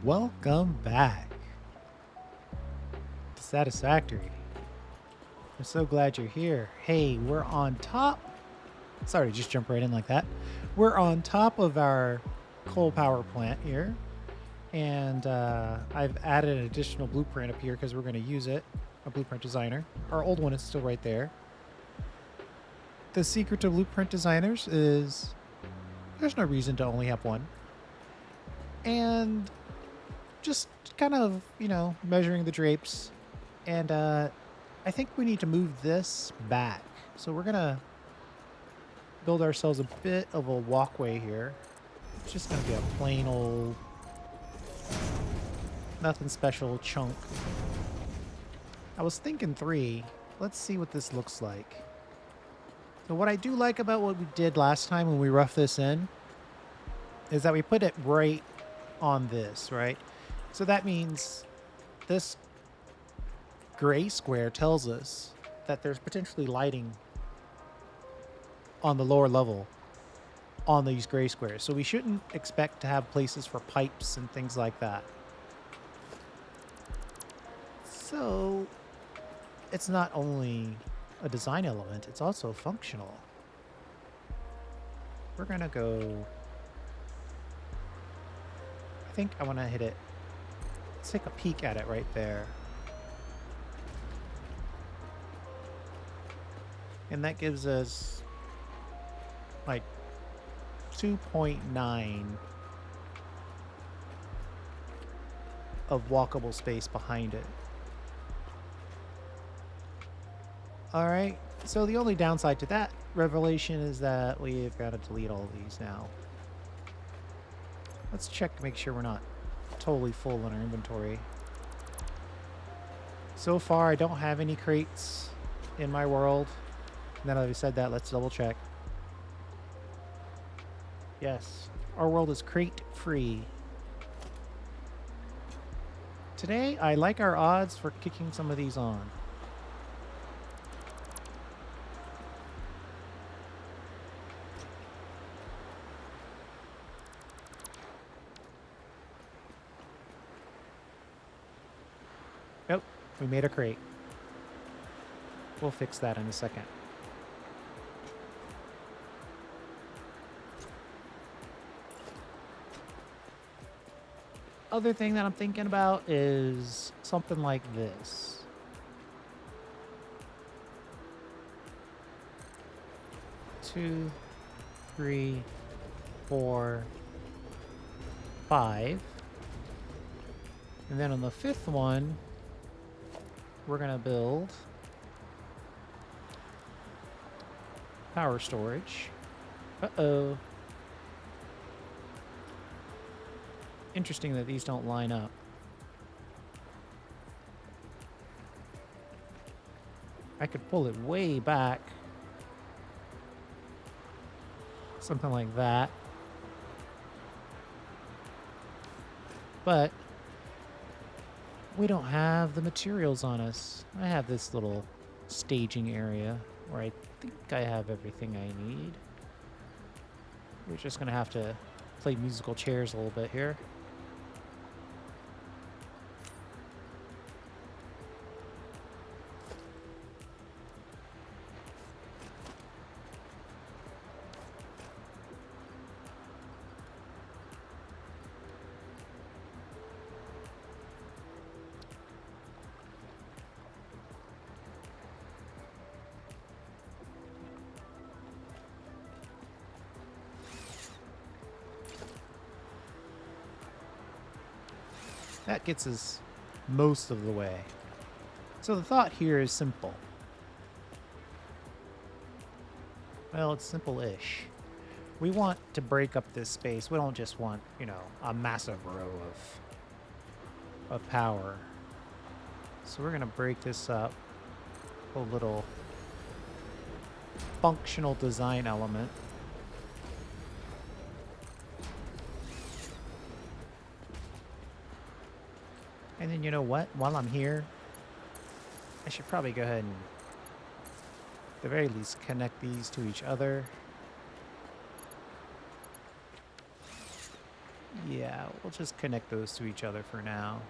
Welcome back to Satisfactory. I'm so glad you're here. Hey, we're on top. Sorry to just jump right in like that. We're on top of our coal power plant here. And I've added an additional blueprint up here because we're going to use it. A blueprint designer. Our old one is still right there. The secret to blueprint designers is there's no reason to only have one. And just kind of, measuring the drapes. And I think we need to move this back. So we're going to build ourselves a bit of a walkway here. It's just going to be a plain old, nothing special chunk. I was thinking 3. Let's see what this looks like. So what I do like about what we did last time when we roughed this in is that we put it right on this, right? So that means this gray square tells us that there's potentially lighting on the lower level on these gray squares. So we shouldn't expect to have places for pipes and things like that. So it's not only a design element, it's also functional. We're going to go... I think I want to hit it. Let's take a peek at it right there. And that gives us like 2.9 of walkable space behind it. All right, so the only downside to that revelation is that we've got to delete all of these now. Let's check to make sure we're not totally full in our inventory. So far, I don't have any crates in my world. Now that I've said that, let's double check. Yes, our world is crate free. Today, I like our odds for kicking some of these on. Nope, we made a crate. We'll fix that in a second. Other thing that I'm thinking about is something like this. Two, 3, 4, 5. And then on the 5th one, we're going to build power storage. Uh-oh. Interesting that these don't line up. I could pull it way back. Something like that. But we don't have the materials on us. I have this little staging area where I think I have everything I need. We're just going to have to play musical chairs a little bit here. That gets us most of the way. So the thought here is simple. Well, it's simple-ish. We want to break up this space. We don't just want, a massive row of power. So we're going to break this up. A little functional design element. And then you know what? While I'm here, I should probably go ahead and, at the very least, connect these to each other. Yeah, we'll just connect those to each other for now.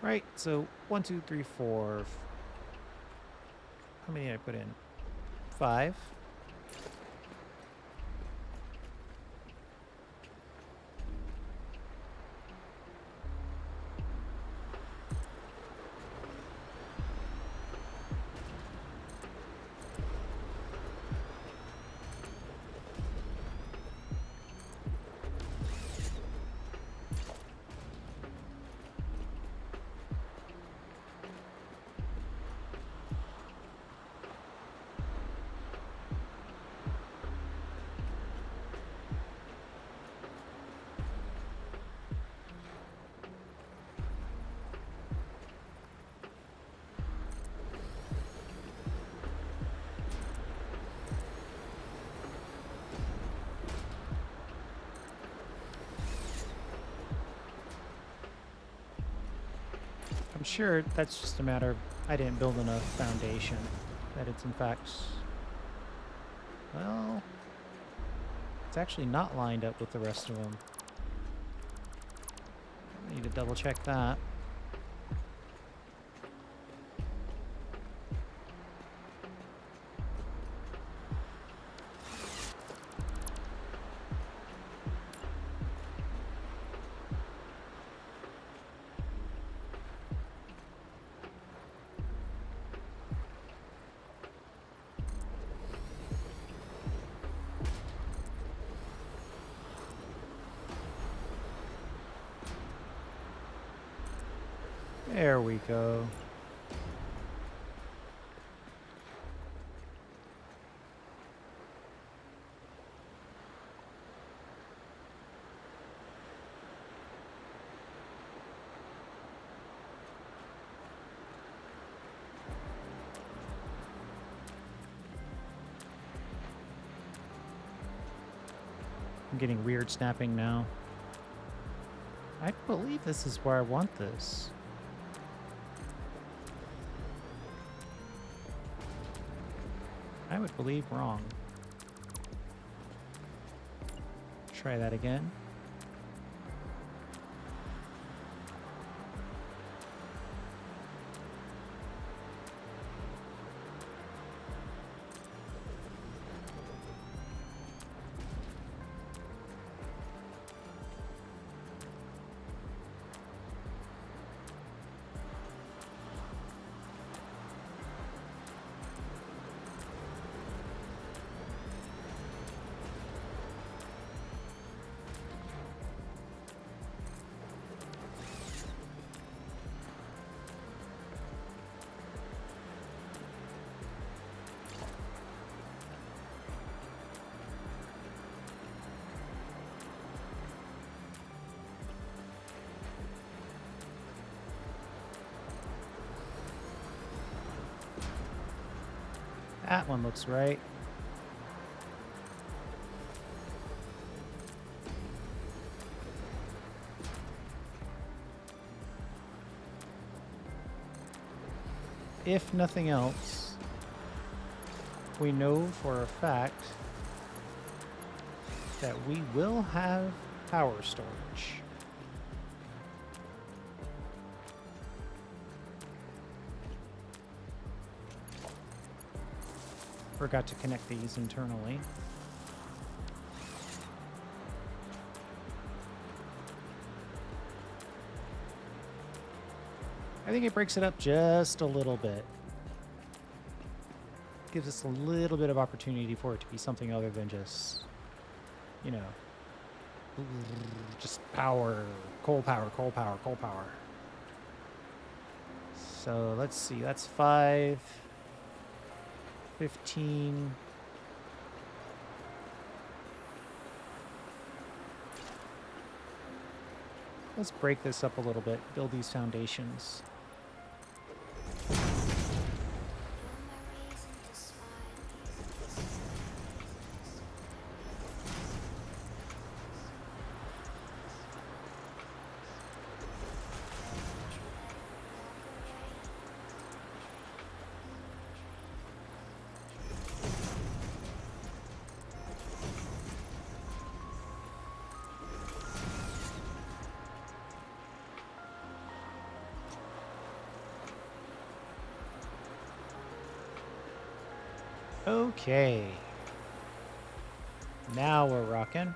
Right, so 1, 2, 3, 4. How many did I put in? 5. I'm sure that's just a matter of I didn't build enough foundation. That it's in fact, well, it's actually not lined up with the rest of them. I need to double check that. There we go. I'm getting weird snapping now. I believe this is where I want this. I would believe wrong. Try that again. That one looks right. If nothing else, we know for a fact that we will have power storage. Forgot to connect these internally. I think it breaks it up just a little bit. Gives us a little bit of opportunity for it to be something other than just, you know, just power, coal power, coal power, coal power. So let's see, that's 5, 15. Let's break this up a little bit, build these foundations. Okay. Now we're rocking.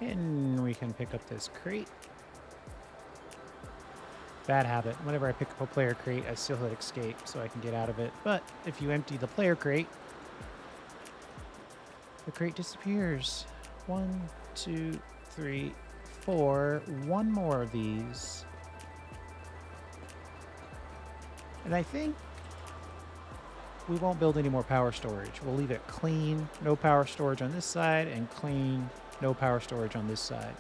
And we can pick up this crate. Bad habit. Whenever I pick up a player crate, I still hit escape so I can get out of it. But if you empty the player crate, the crate disappears. 1, 2, 3, 4. One more of these. And I think we won't build any more power storage. We'll leave it clean, no power storage on this side, and clean, no power storage on this side.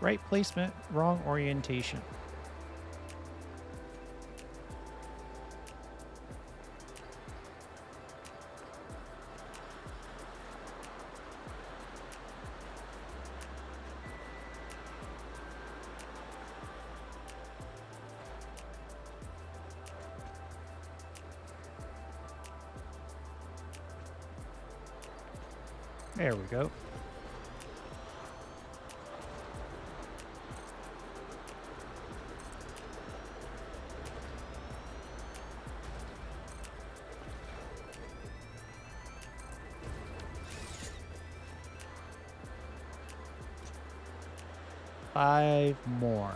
Right placement, wrong orientation. There we go. Five more.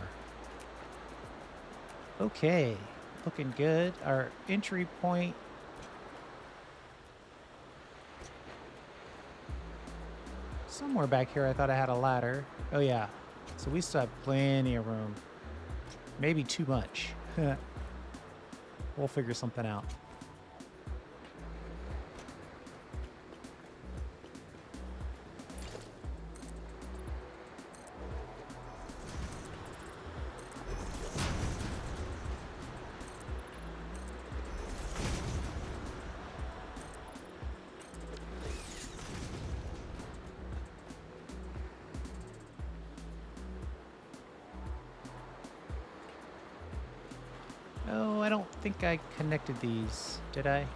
Okay, looking good. Our entry point. Somewhere back here I thought I had a ladder. Oh yeah, so we still have plenty of room. Maybe too much. We'll figure something out. Oh, I don't think I connected these, did I?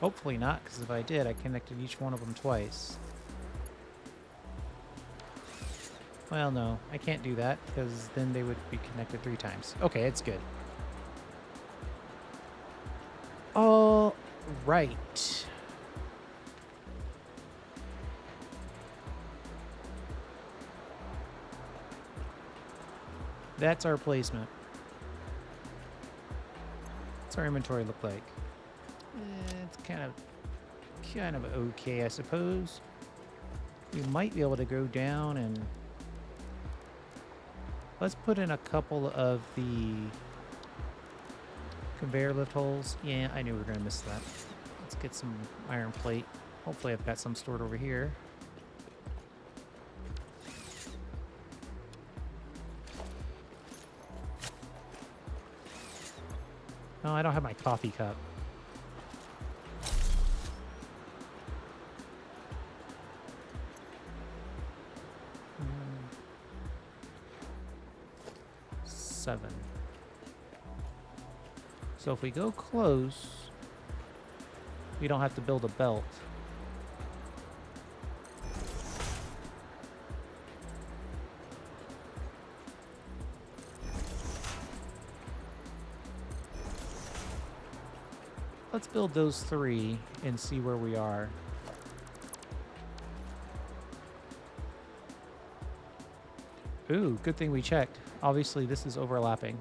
Hopefully not, because if I did, I connected each one of them twice. Well, no, I can't do that, because then they would be connected 3 times. Okay, it's good. All right. That's our placement. What's our inventory look like? It's kind of kind of okay, I suppose. We might be able to go down and let's put in a couple of the conveyor lift holes. Yeah, I knew we were going to miss that. Let's get some iron plate. Hopefully I've got some stored over here. No, I don't have my coffee cup. Seven. So if we go close, we don't have to build a belt. Let's build those 3 and see where we are. Ooh, good thing we checked. Obviously, this is overlapping.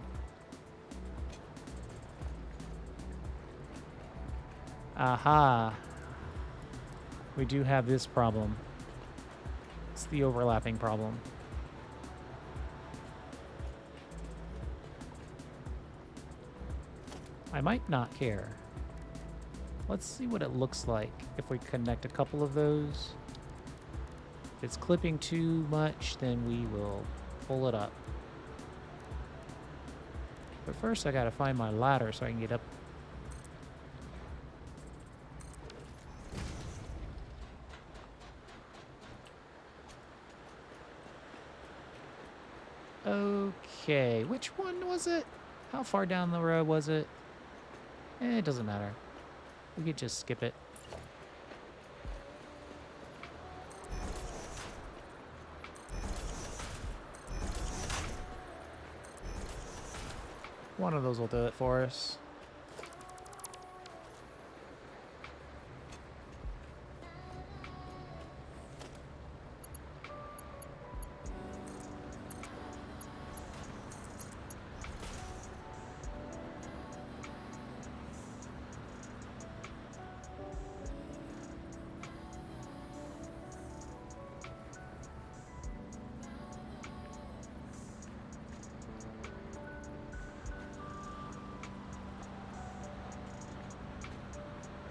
Aha. We do have this problem. It's the overlapping problem. I might not care. Let's see what it looks like if we connect a couple of those. If it's clipping too much, then we will pull it up. But first I gotta find my ladder so I can get up. Okay, which one was it? How far down the road was it? It doesn't matter. We could just skip it. One of those will do it for us.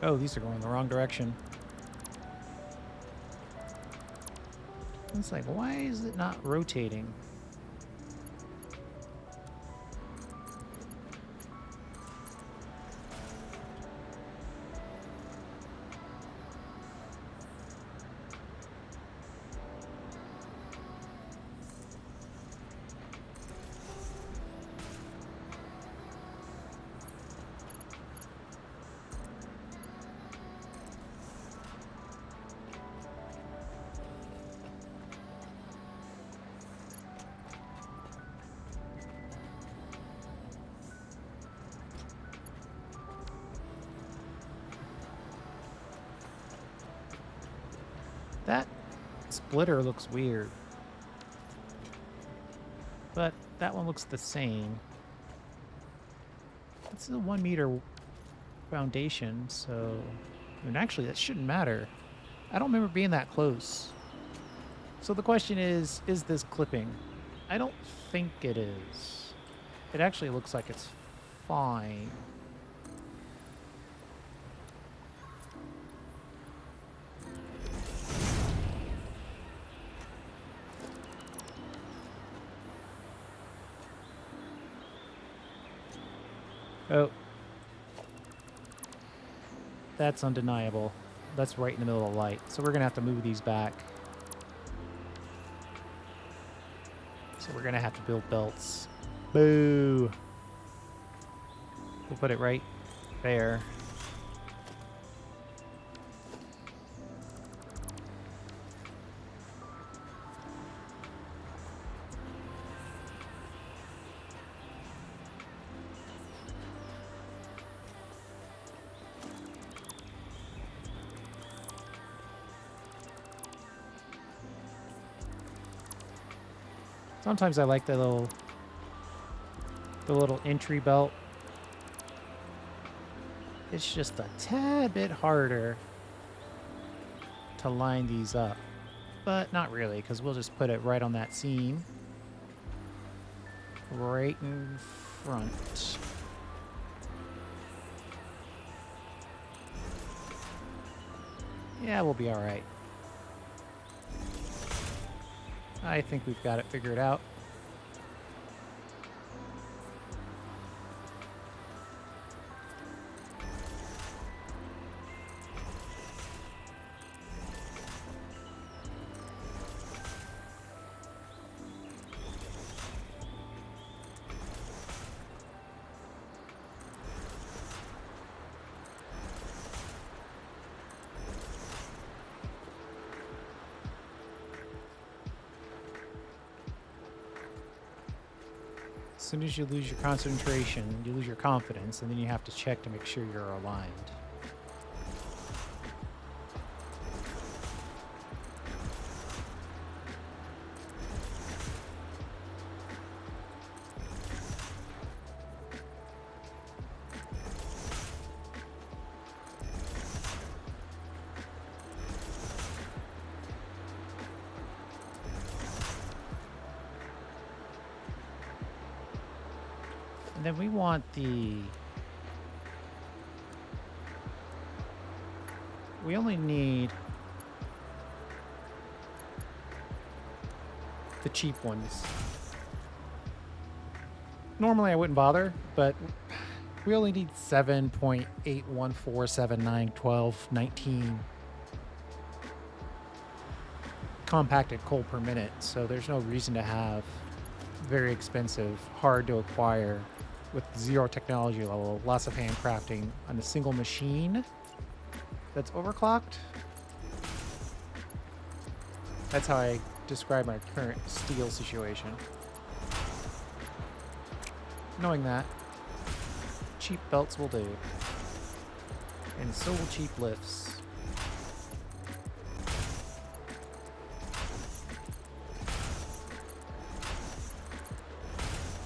Oh, these are going the wrong direction. It's like, why is it not rotating? That splitter looks weird. But that one looks the same. It's a 1 meter foundation, so... I mean, actually, that shouldn't matter. I don't remember being that close. So the question is this clipping? I don't think it is. It actually looks like it's fine. Oh. That's undeniable. That's right in the middle of the light. So we're going to have to move these back. So we're going to have to build belts. Boo! We'll put it right there. Sometimes I like the little entry belt. It's just a tad bit harder to line these up. But not really, because we'll just put it right on that seam. Right in front. Yeah, we'll be all right. I think we've got it figured out. As soon as you lose your concentration, you lose your confidence, and then you have to check to make sure you're aligned. And then we want we only need the cheap ones. Normally I wouldn't bother, but we only need 7.814791219 compacted coal per minute, so there's no reason to have very expensive, hard to acquire, with zero technology level, lots of handcrafting on a single machine that's overclocked. That's how I describe my current steel situation. Knowing that, cheap belts will do. And so will cheap lifts.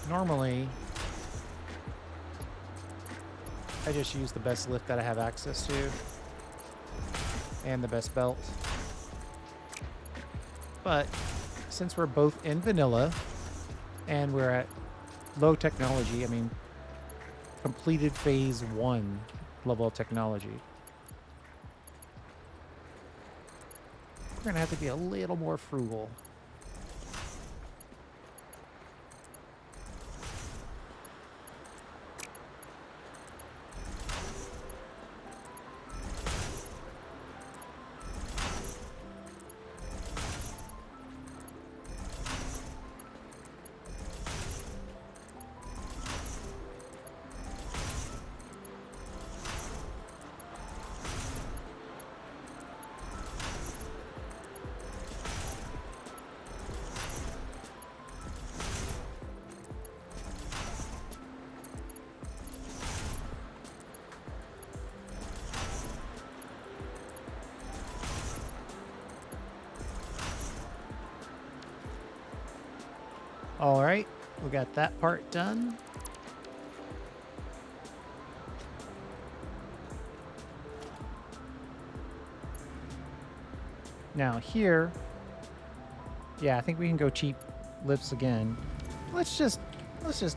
Normally, I just use the best lift that I have access to and the best belt. But since we're both in vanilla and we're at low technology, I mean, completed phase 1 level of technology, we're going to have to be a little more frugal. All right, we got that part done. Now here, yeah, I think we can go cheap lifts again. Let's just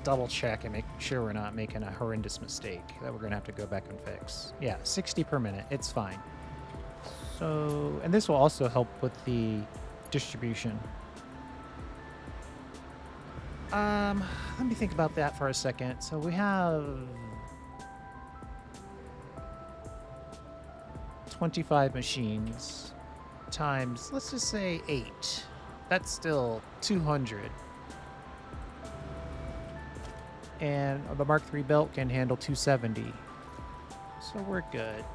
double check and make sure we're not making a horrendous mistake that we're gonna have to go back and fix. Yeah, 60 per minute, it's fine. So, and this will also help with the distribution. Let me think about that for a second. So we have 25 machines times, let's just say 8. That's still 200. And the Mark III belt can handle 270. So we're good.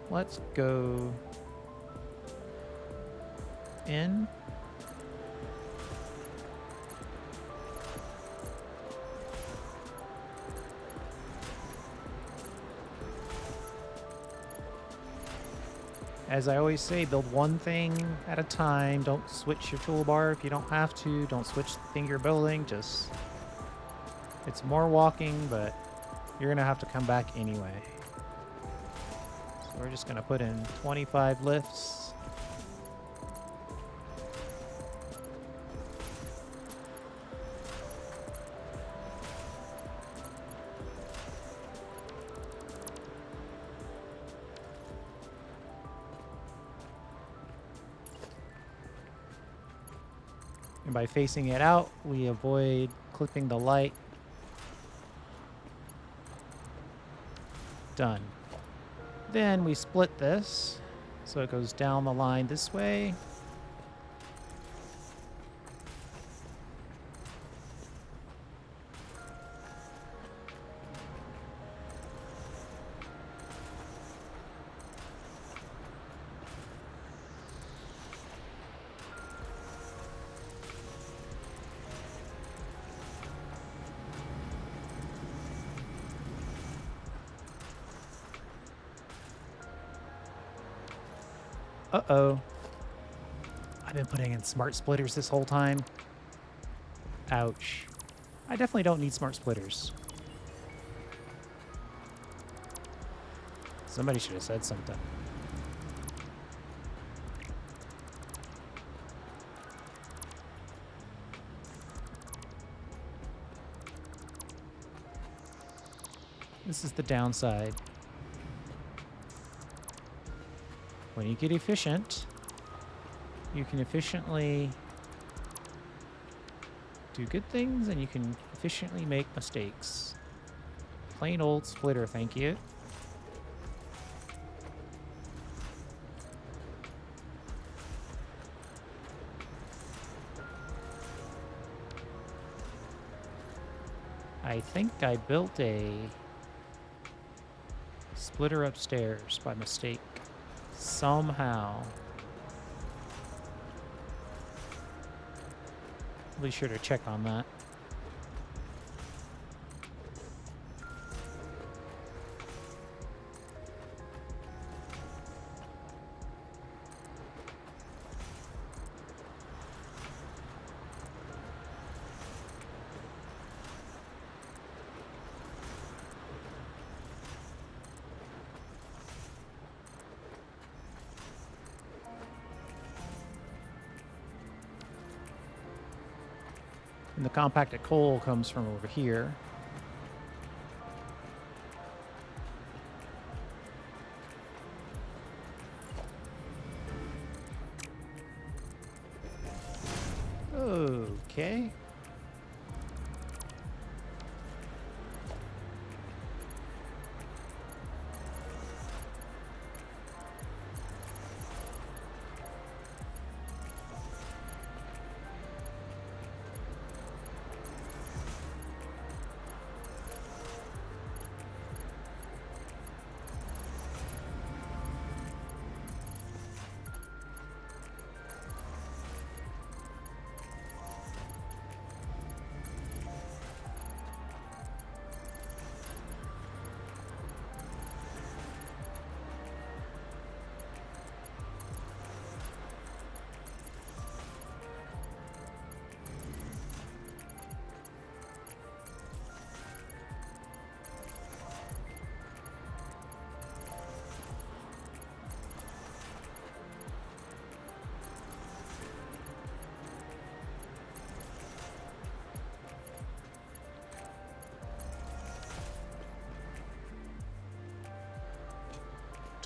Let's go in. As I always say, build one thing at a time. Don't switch your toolbar if you don't have to. Don't switch the thing you're building. Just, it's more walking, but you're gonna have to come back anyway. So we're just going to put in 25 lifts. And by facing it out, we avoid clipping the light. Done. Then we split this, so it goes down the line this way. Uh-oh. I've been putting in smart splitters this whole time. Ouch. I definitely don't need smart splitters. Somebody should have said something. This is the downside. When you get efficient, you can efficiently do good things and you can efficiently make mistakes. Plain old splitter, thank you. I think I built a splitter upstairs by mistake. Somehow. Be sure to check on that. And the compacted coal comes from over here. Okay.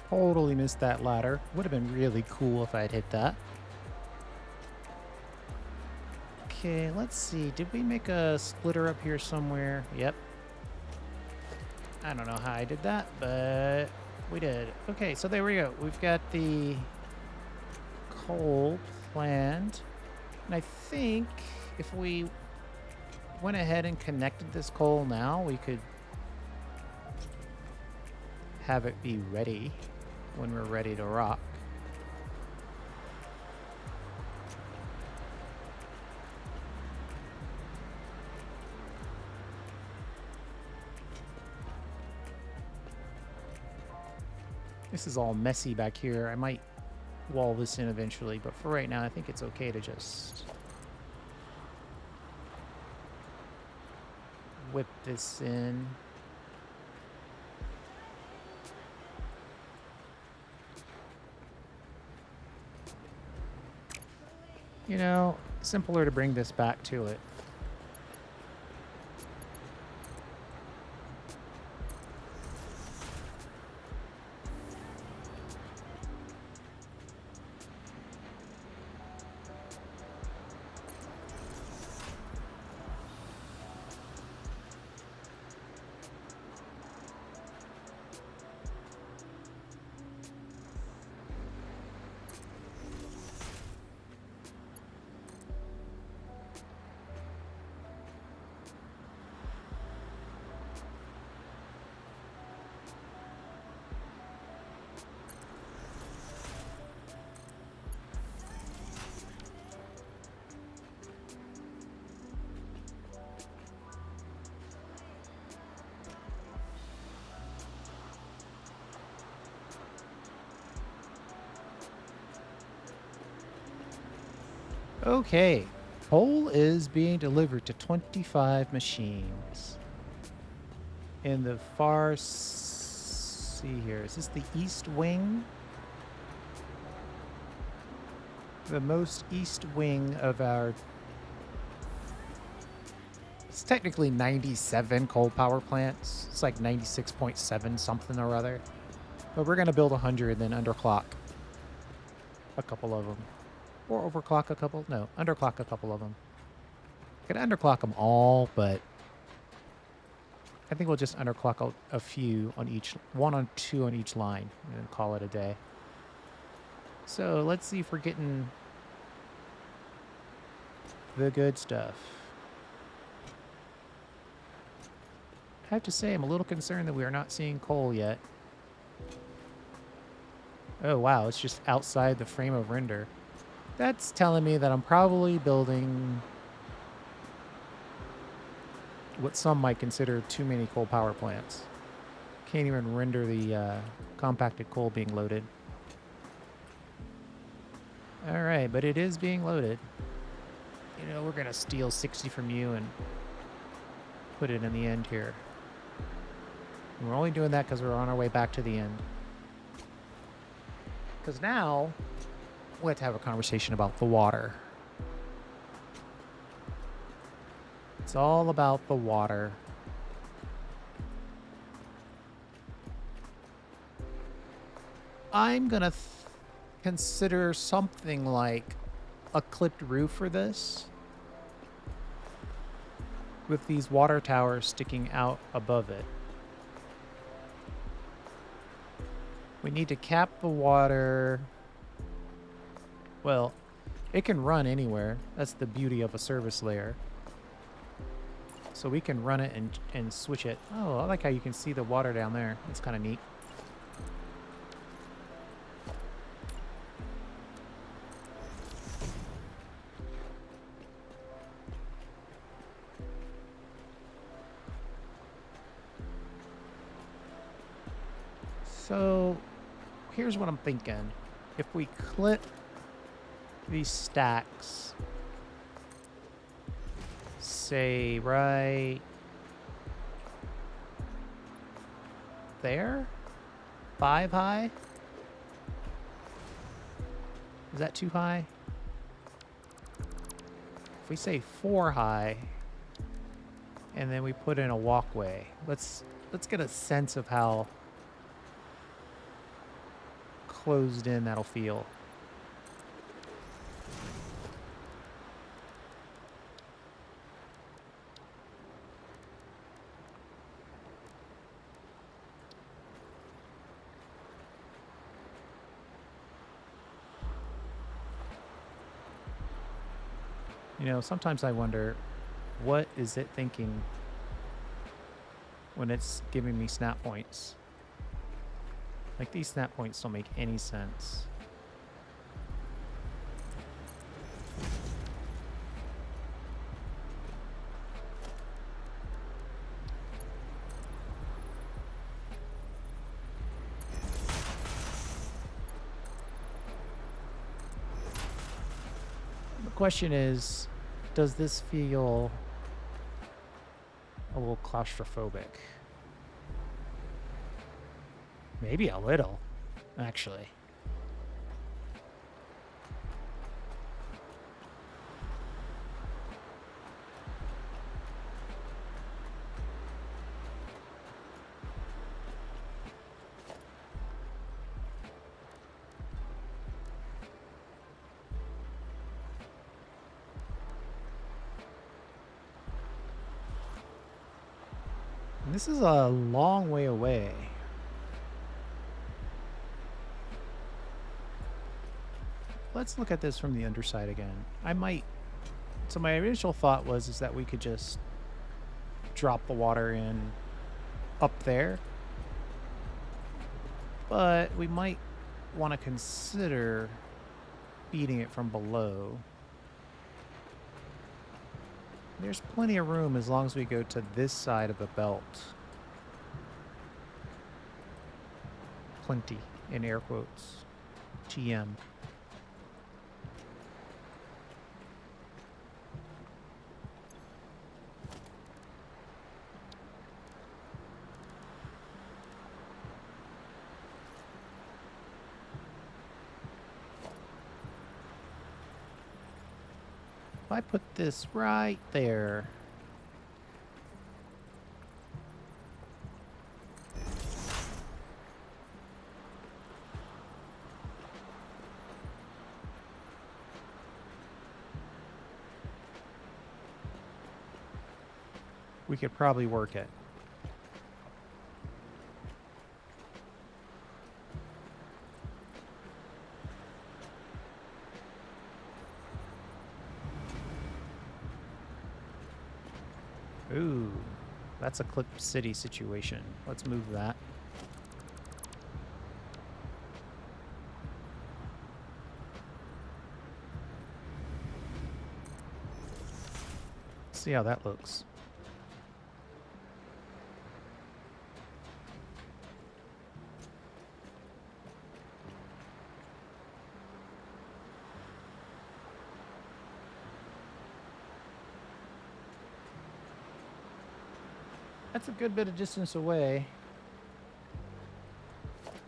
Totally missed that ladder. Would have been really cool if I'd hit that. Okay, let's see. Did we make a splitter up here somewhere? Yep. I don't know how I did that, but we did. Okay, so there we go. We've got the coal planned. And I think if we went ahead and connected this coal now, we could have it be ready when we're ready to rock. This is all messy back here. I might wall this in eventually, but for right now, I think it's okay to just whip this in. You know, simpler to bring this back to it. Okay, coal is being delivered to 25 machines. In the far, see here, is this the east wing? The most east wing of our, it's technically 97 coal power plants. It's like 96.7 something or other. But we're going to build 100 and then underclock a couple of them. Or overclock a couple. No, underclock a couple of them. Could underclock them all, but I think we'll just underclock a few on each, one on two on each line, and then call it a day. So let's see if we're getting the good stuff. I have to say, I'm a little concerned that we are not seeing coal yet. Oh, wow, it's just outside the frame of render. That's telling me that I'm probably building what some might consider too many coal power plants. Can't even render the compacted coal being loaded. All right, but it is being loaded. You know, we're going to steal 60 from you and put it in the end here. And we're only doing that because we're on our way back to the end. Because now we have to have a conversation about the water. It's all about the water. I'm going to consider something like a clipped roof for this, with these water towers sticking out above it. We need to cap the water. Well, it can run anywhere. That's the beauty of a service layer. So we can run it and switch it. Oh, I like how you can see the water down there. That's kind of neat. So here's what I'm thinking. If we clip these stacks, say right there, 5 high. Is that too high? If we say 4 high, and then we put in a walkway, let's get a sense of how closed in that'll feel. You know, sometimes I wonder, what is it thinking when it's giving me snap points? Like, these snap points don't make any sense. The question is, does this feel a little claustrophobic? Maybe a little, actually. This is a long way away. Let's look at this from the underside again. So my initial thought is that we could just drop the water in up there. But we might want to consider feeding it from below. There's plenty of room as long as we go to this side of the belt. Plenty, in air quotes. GM. If I put this right there. We could probably work it. Ooh, that's a Clip City situation. Let's move that. See how that looks. That's a good bit of distance away.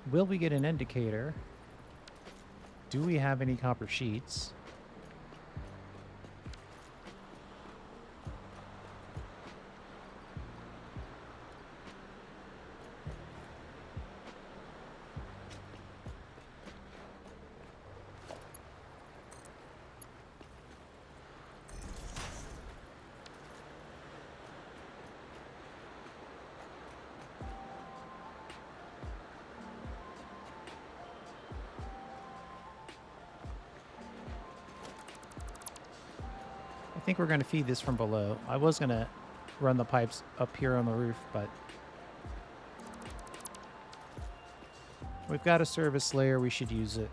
Will we get an indicator? Do we have any copper sheets? I think we're going to feed this from below. I was going to run the pipes up here on the roof, but we've got a service layer. We should use it.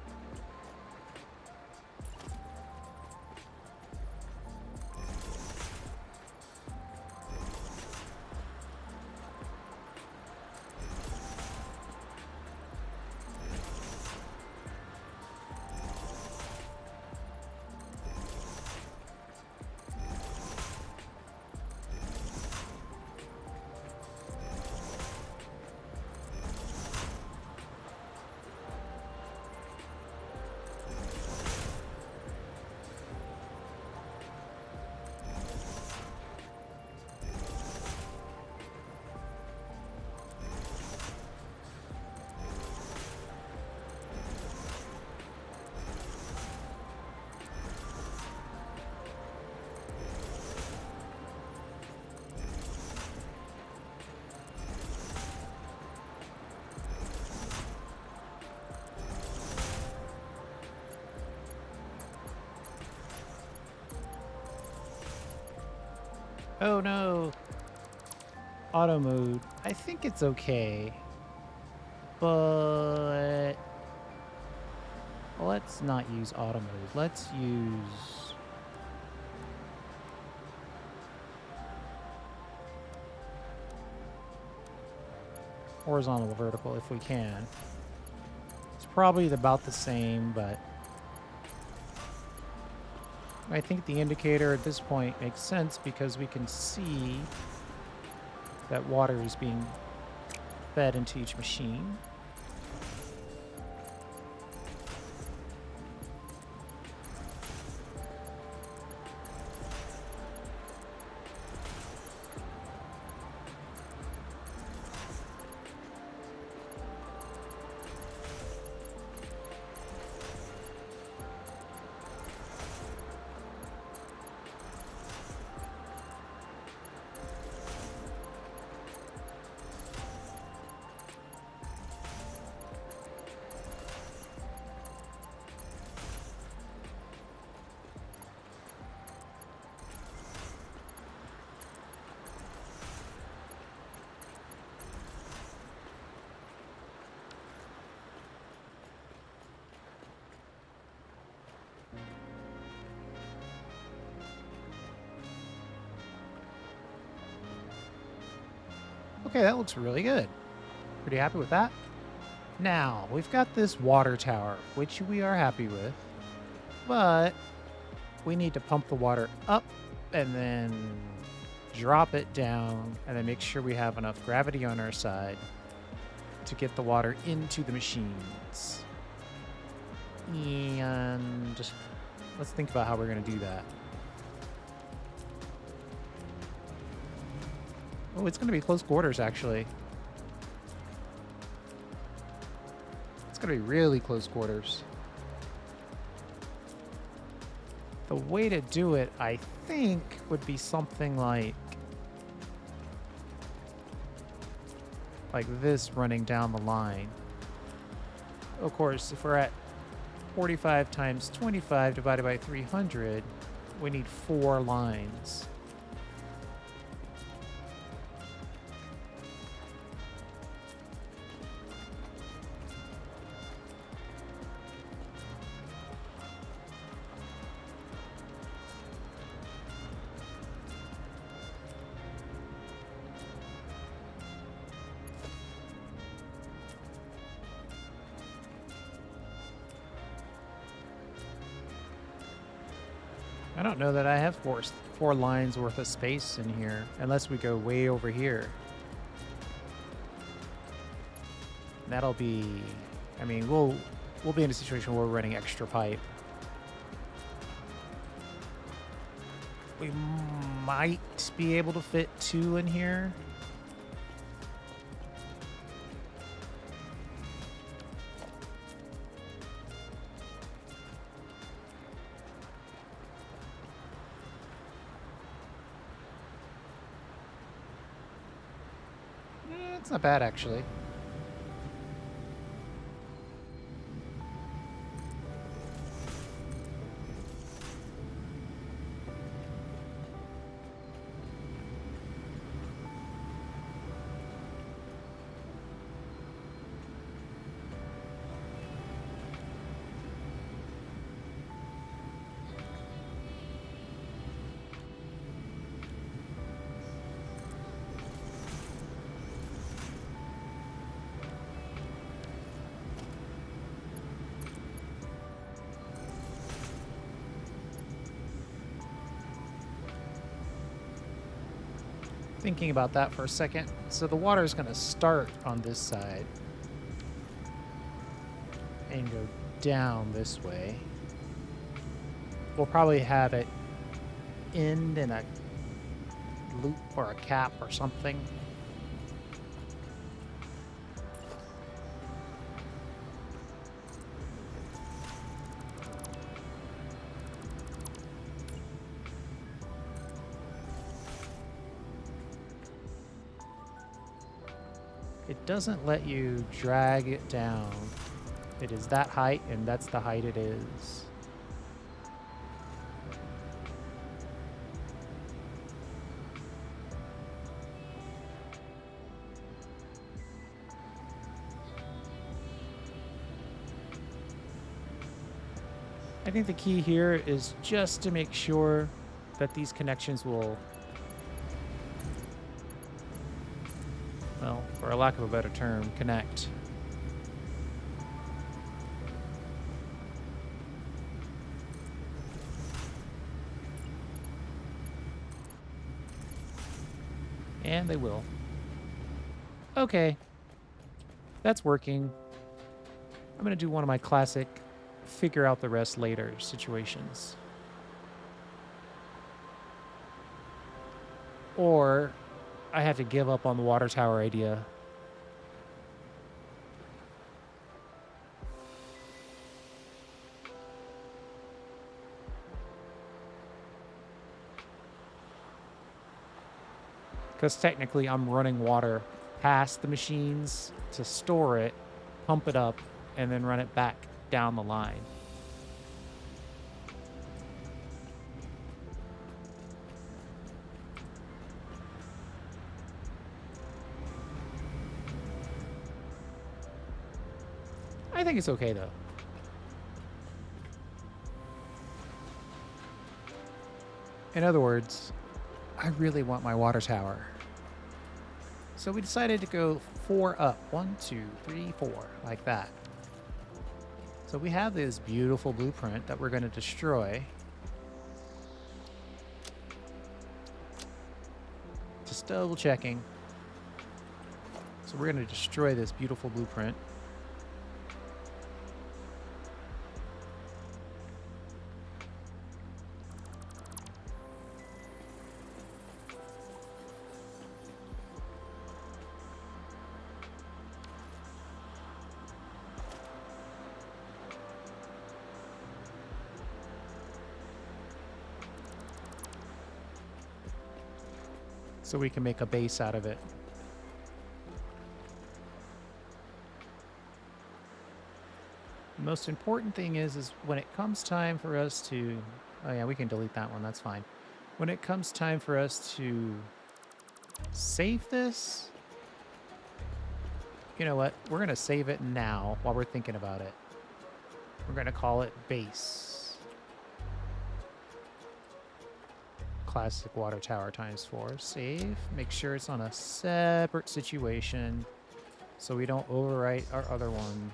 Oh no. Auto mode. I think it's okay. But let's not use auto mode. Let's use horizontal or vertical if we can. It's probably about the same, but I think the indicator at this point makes sense because we can see that water is being fed into each machine. Okay, that looks really good. Pretty happy with that. Now, we've got this water tower, which we are happy with, but we need to pump the water up and then drop it down and then make sure we have enough gravity on our side to get the water into the machines. And let's think about how we're going to do that. Oh, it's going to be close quarters, actually. It's going to be really close quarters. The way to do it, I think, would be something like this running down the line. Of course, if we're at 45 times 25 divided by 300, we need 4 lines. I don't know that I have four lines worth of space in here, unless we go way over here. That'll be, I mean, we'll be in a situation where we're running extra pipe. We might be able to fit 2 in here. It's not bad, actually. Thinking about that for a second. So the water is going to start on this side and go down this way. We'll probably have it end in a loop or a cap or something. It doesn't let you drag it down. It is that height, and that's the height it is. I think the key here is just to make sure that these connections will, well, for a lack of a better term, connect. And they will. Okay. That's working. I'm going to do one of my classic figure out the rest later situations. Or I have to give up on the water tower idea. Because technically I'm running water past the machines to store it, pump it up, and then run it back down the line. I think it's okay, though. In other words, I really want my water tower. So we decided to go 4 up. 1, 2, 3, 4, like that. So we have this beautiful blueprint that we're going to destroy. Just double checking. So we're going to destroy this beautiful blueprint. So we can make a base out of it. The most important thing is when it comes time for us to... Oh yeah, we can delete that one, that's fine. When it comes time for us to save this, you know what? We're going to save it now while we're thinking about it. We're going to call it base. Classic water tower ×4. Save. Make sure it's on a separate situation so we don't overwrite our other one.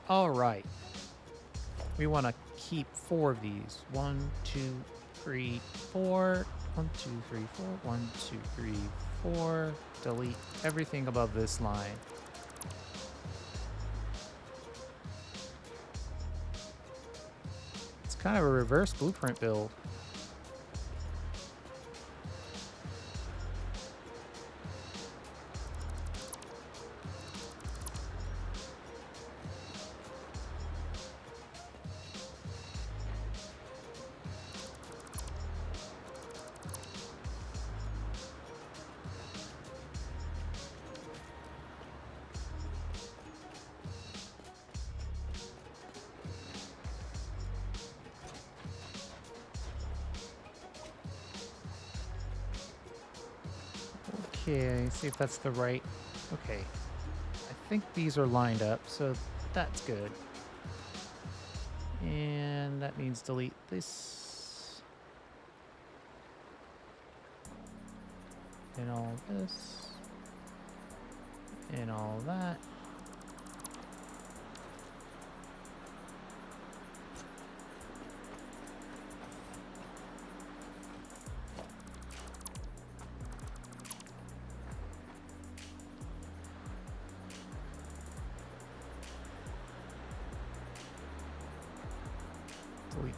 All right. We want to keep 4 of these. 1, 2, 3, 4. 1, 2, 3, 4. 1, 2, 3, 4. Delete everything above this line. It's kind of a reverse blueprint build. Okay, see if that's the right... Okay. I think these are lined up, so that's good. And that means delete this. And all this. And all that.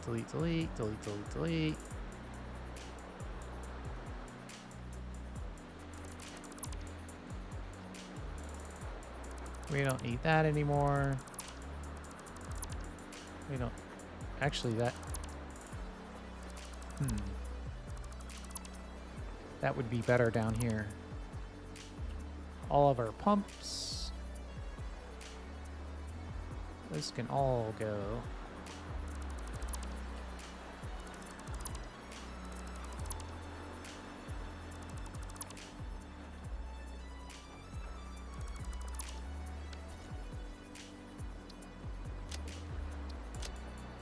Delete, delete, delete, delete, delete. We don't need that anymore. We don't... Actually, that... That would be better down here. All of our pumps. This can all go.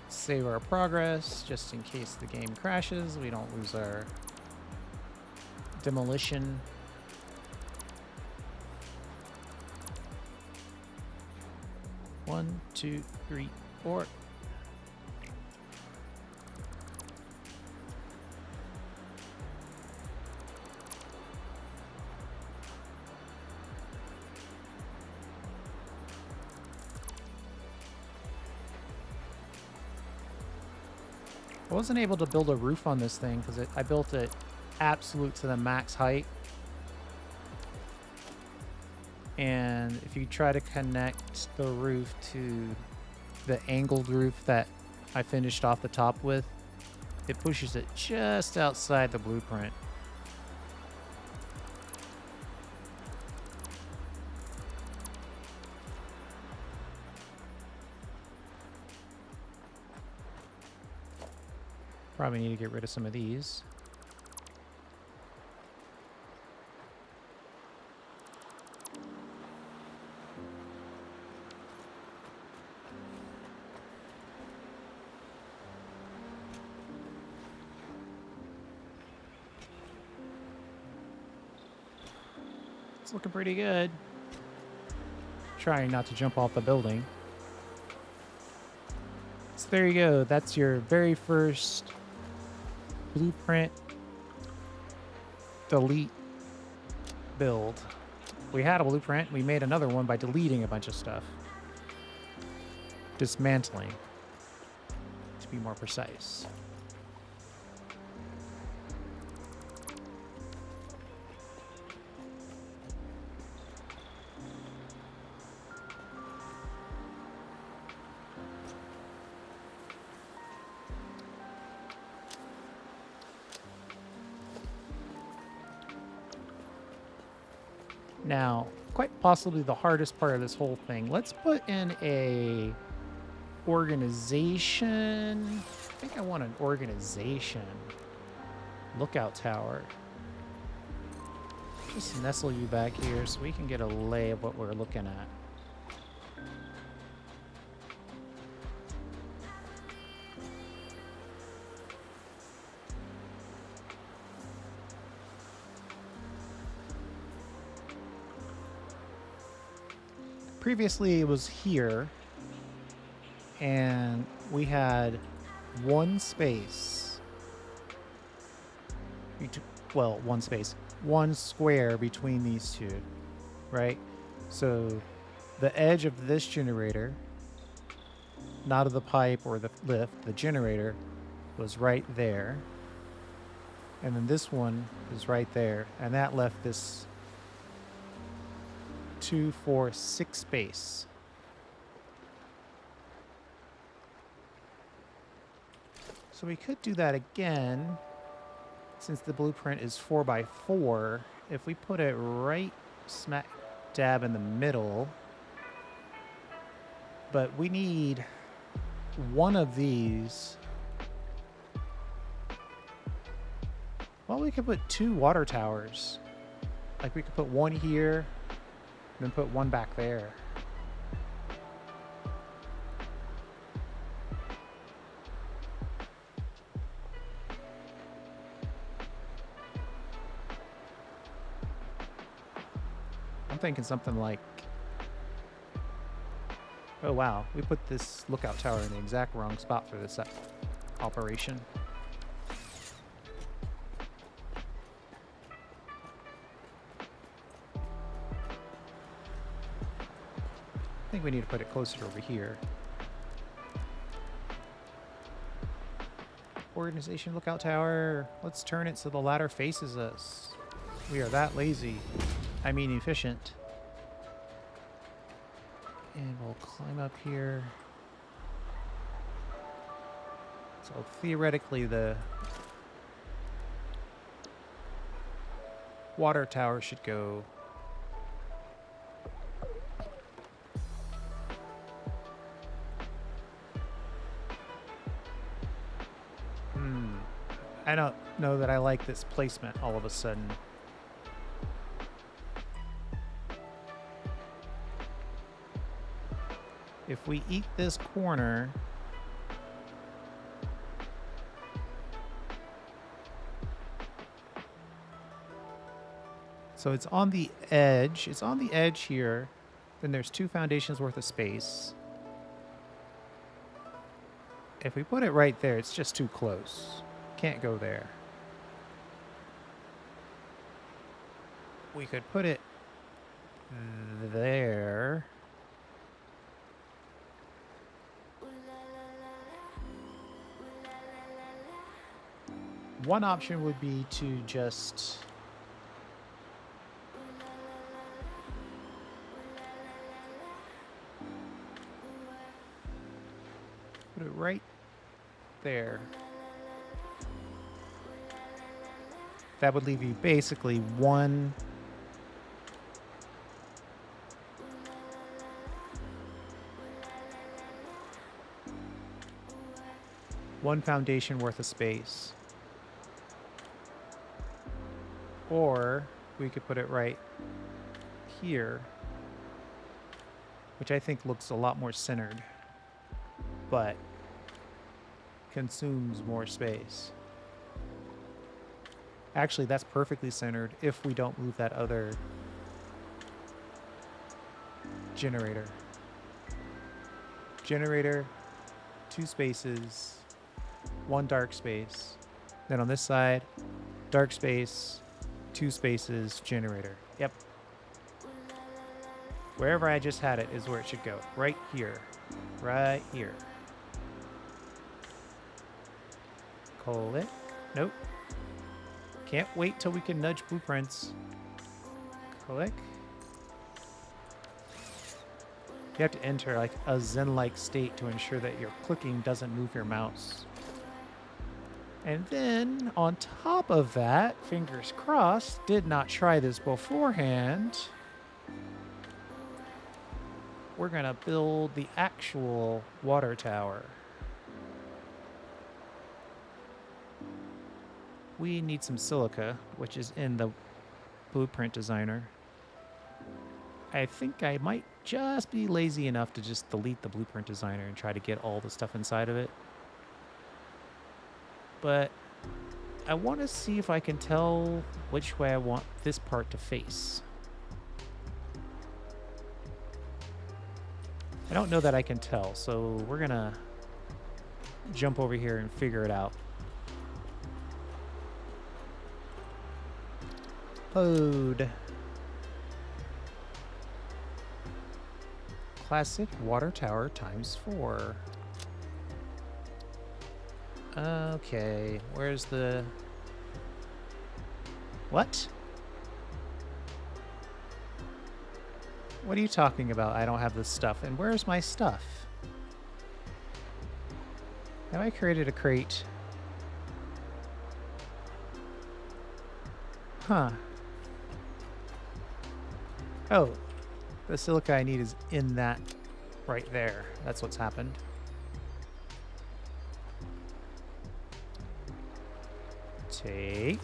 Save our progress just in case the game crashes. We don't lose our demolition. One, two, three, 4. I wasn't able to build a roof on this thing because I built it absolute to the max height. And if you try to connect the roof to the angled roof that I finished off the top with, it pushes it just outside the blueprint. Probably need to get rid of some of these. It's looking pretty good. Trying not to jump off the building. So there you go. That's your very first blueprint delete build. We had a blueprint. We made another one by deleting a bunch of stuff. Dismantling, to be more precise. Now, quite possibly the hardest part of this whole thing. Let's put in a organization. I think I want an organization lookout tower. Just nestle you back here so we can get a lay of what we're looking at. Previously it was here, and we had one space, one square between these two, right? So the edge of this generator, not of the pipe or the lift, the generator was right there. And then this one is right there, and that left this 2, 4, 6 space. So we could do that again, since the blueprint is 4 by 4. If we put it right smack dab in the middle, but we need one of these. Well, we could put 2 water towers. Like we could put one here, and then put one back there. I'm thinking something like, oh wow, we put this lookout tower in the exact wrong spot for this operation. I think we need to put it closer over here. Organization lookout tower. Let's turn it so the ladder faces us. We are that lazy. I mean efficient. And we'll climb up here. So theoretically the water tower should go I don't know that I like this placement all of a sudden. If we eat this corner, so it's on the edge. It's on the edge here. Then there's 2 foundations worth of space. If we put it right there, it's just too close. Can't go there. We could put it there. One option would be to just put it right there. That would leave you basically one foundation worth of space. Or we could put it right here, which I think looks a lot more centered, but consumes more space. Actually, that's perfectly centered if we don't move that other generator. Generator, 2 spaces, 1 dark space. Then on this side, dark space, 2 spaces, generator. Yep. Wherever I just had it is where it should go. Right here. Right here. Click. Nope. Can't wait till we can nudge blueprints. Click. You have to enter like a zen-like state to ensure that your clicking doesn't move your mouse. And then on top of that, fingers crossed, did not try this beforehand. We're gonna build the actual water tower. We need some silica, which is in the blueprint designer. I think I might just be lazy enough to just delete the blueprint designer and try to get all the stuff inside of it. But I want to see if I can tell which way I want this part to face. I don't know that I can tell, so we're gonna jump over here and figure it out. Load. Classic water tower ×4. Okay, where's the... What? What are you talking about? I don't have this stuff. And where's my stuff? Have I created a crate? Huh. Oh, the silica I need is in that right there. That's what's happened. Take.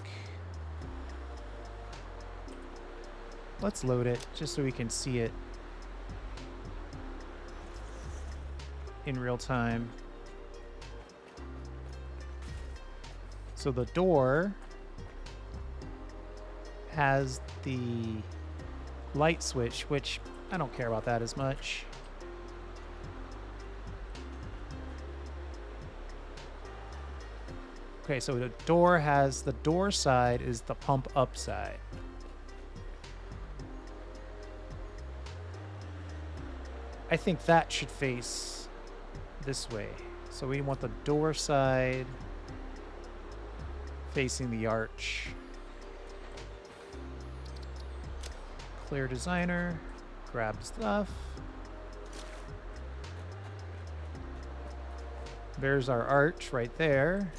Let's load it just so we can see it in real time. So the door has the light switch, which I don't care about that as much. Okay, so the door has, the door side is the pump up side. I think that should face this way. So we want the door side facing the arch. Clear designer, grab stuff. There's our arch right there.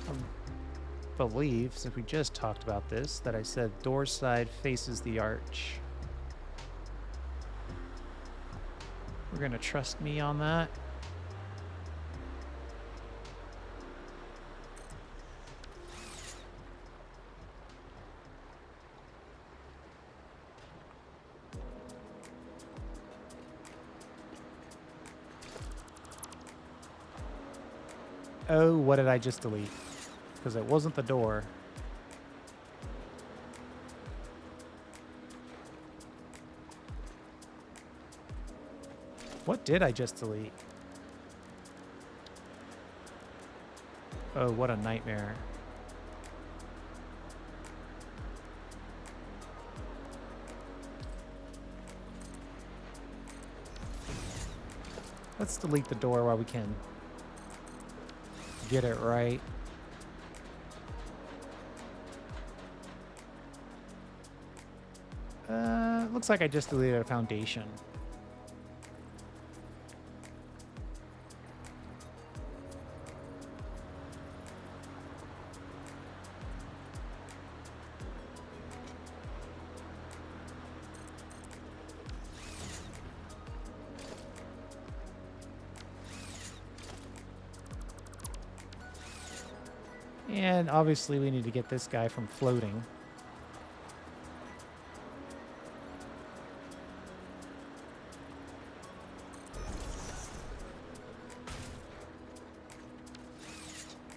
I believe, since we just talked about this, that I said door side faces the arch. We're gonna trust me on that. Oh, what did I just delete? Because it wasn't the door. What did I just delete? Oh, what a nightmare. Let's delete the door while we can. Get it right. Looks like I just deleted a foundation. And obviously we need to get this guy from floating.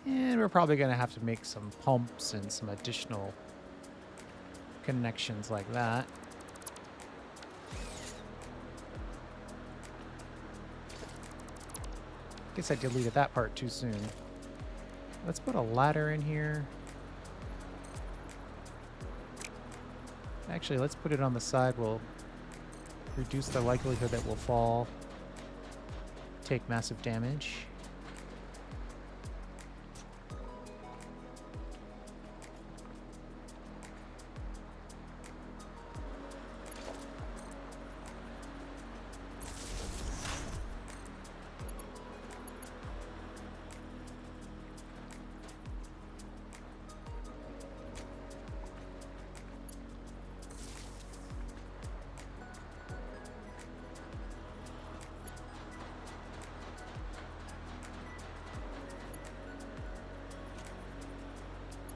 And we're probably going to have to make some pumps and some additional connections like that. Guess I deleted that part too soon. Let's put a ladder in here. Actually, let's put it on the side. We'll reduce the likelihood that we'll fall, take massive damage.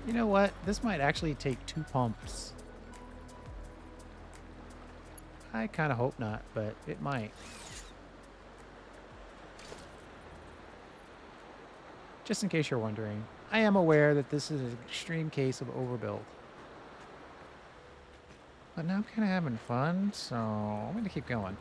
You know what? This might actually take 2 pumps. I kind of hope not, but it might. Just in case you're wondering, I am aware that this is an extreme case of overbuild. But now I'm kind of having fun, so I'm going to keep going.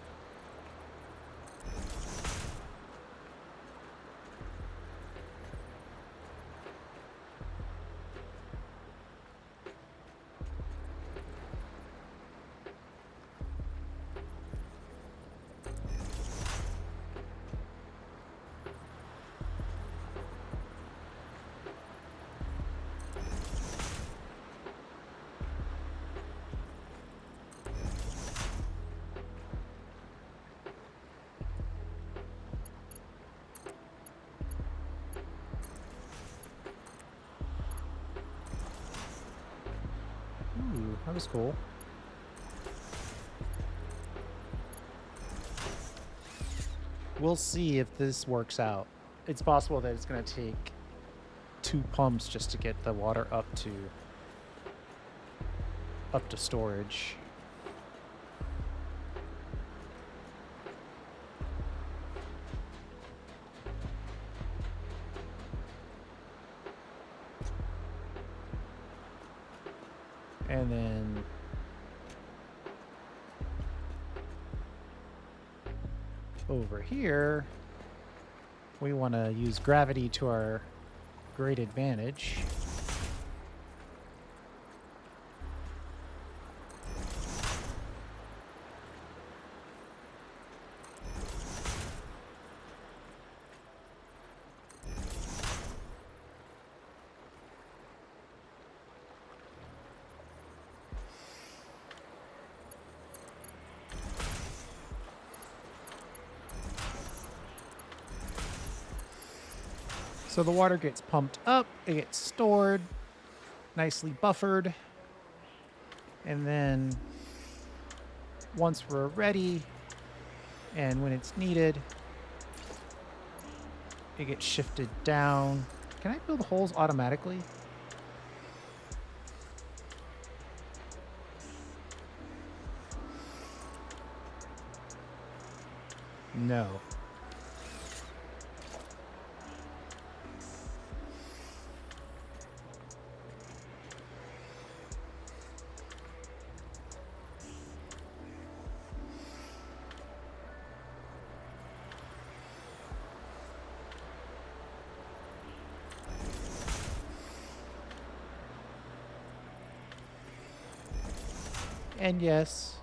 Ooh, that was cool. We'll see if this works out. It's possible that it's going to take 2 pumps just to get the water up to storage. And then over here, we want to use gravity to our great advantage. So the water gets pumped up, it gets stored, nicely buffered, and then once we're ready and when it's needed, it gets shifted down. Can I build holes automatically? No. And yes,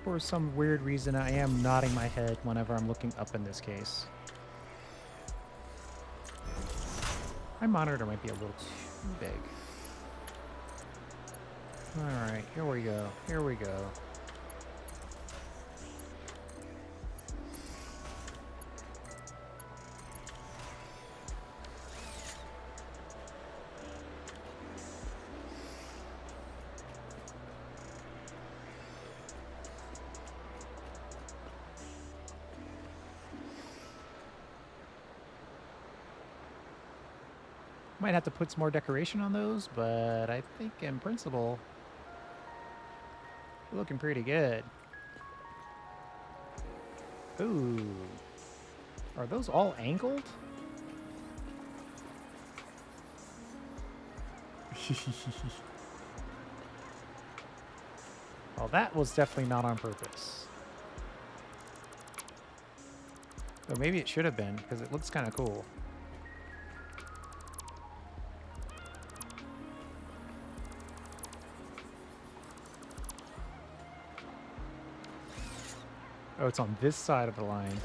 for some weird reason, I am nodding my head whenever I'm looking up in this case. My monitor might be a little too big. Alright, here we go. Here we go. Might have to put some more decoration on those, but I think in principle, we're looking pretty good. Ooh. Are those all angled? Well, that was definitely not on purpose. Though maybe it should have been, because it looks kind of cool. Oh, it's on this side of the line.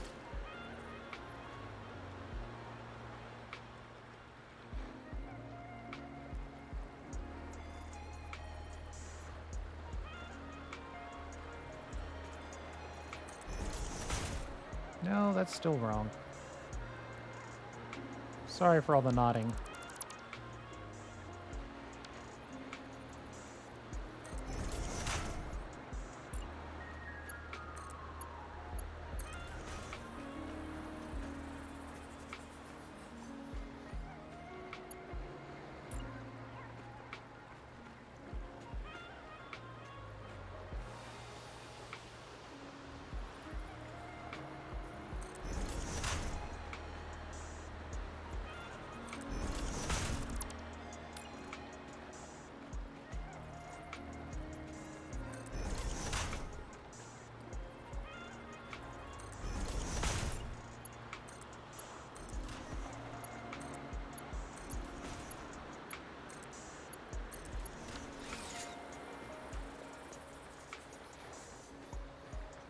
No, that's still wrong. Sorry for all the nodding.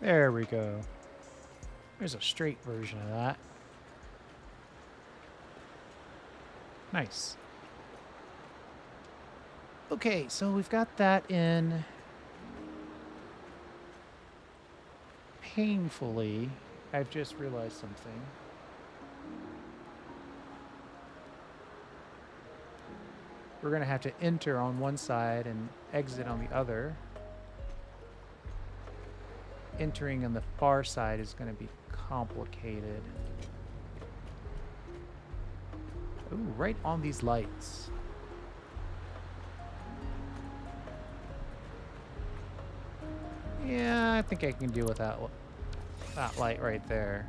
There we go. There's a straight version of that. Nice. Okay, so we've got that in painfully. I've just realized something. We're going to have to enter on one side and exit on the other. Entering on the far side is going to be complicated. Ooh, right on these lights. Yeah, I think I can deal with that light right there.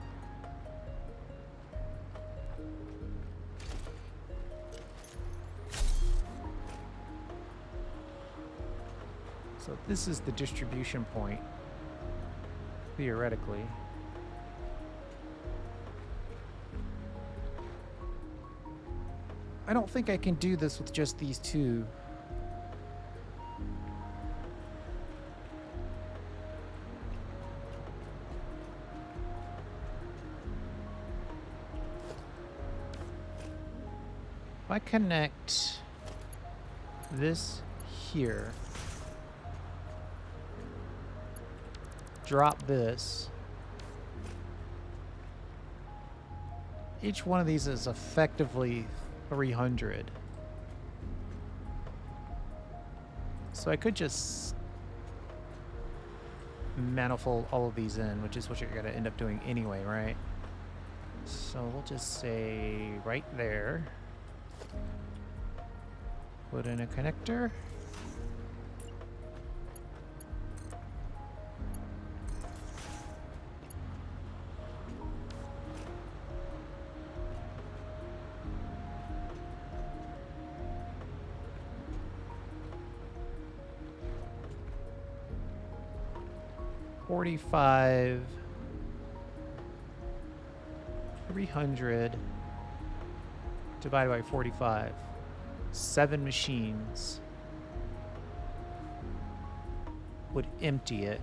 So this is the distribution point, theoretically. I don't think I can do this with just these two. If I connect this here, drop this, each one of these is effectively 300. So I could just manifold all of these in, which is what you're gonna end up doing anyway, right? So we'll just say right there. Put in a connector. $45, 300 divided by 45. 7 machines would empty it.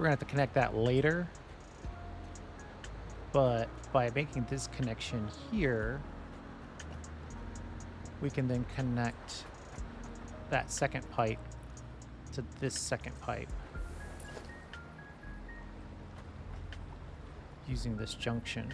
we're going to have to connect that later. But by making this connection here, we can then connect that second pipe to this second pipe using this junction.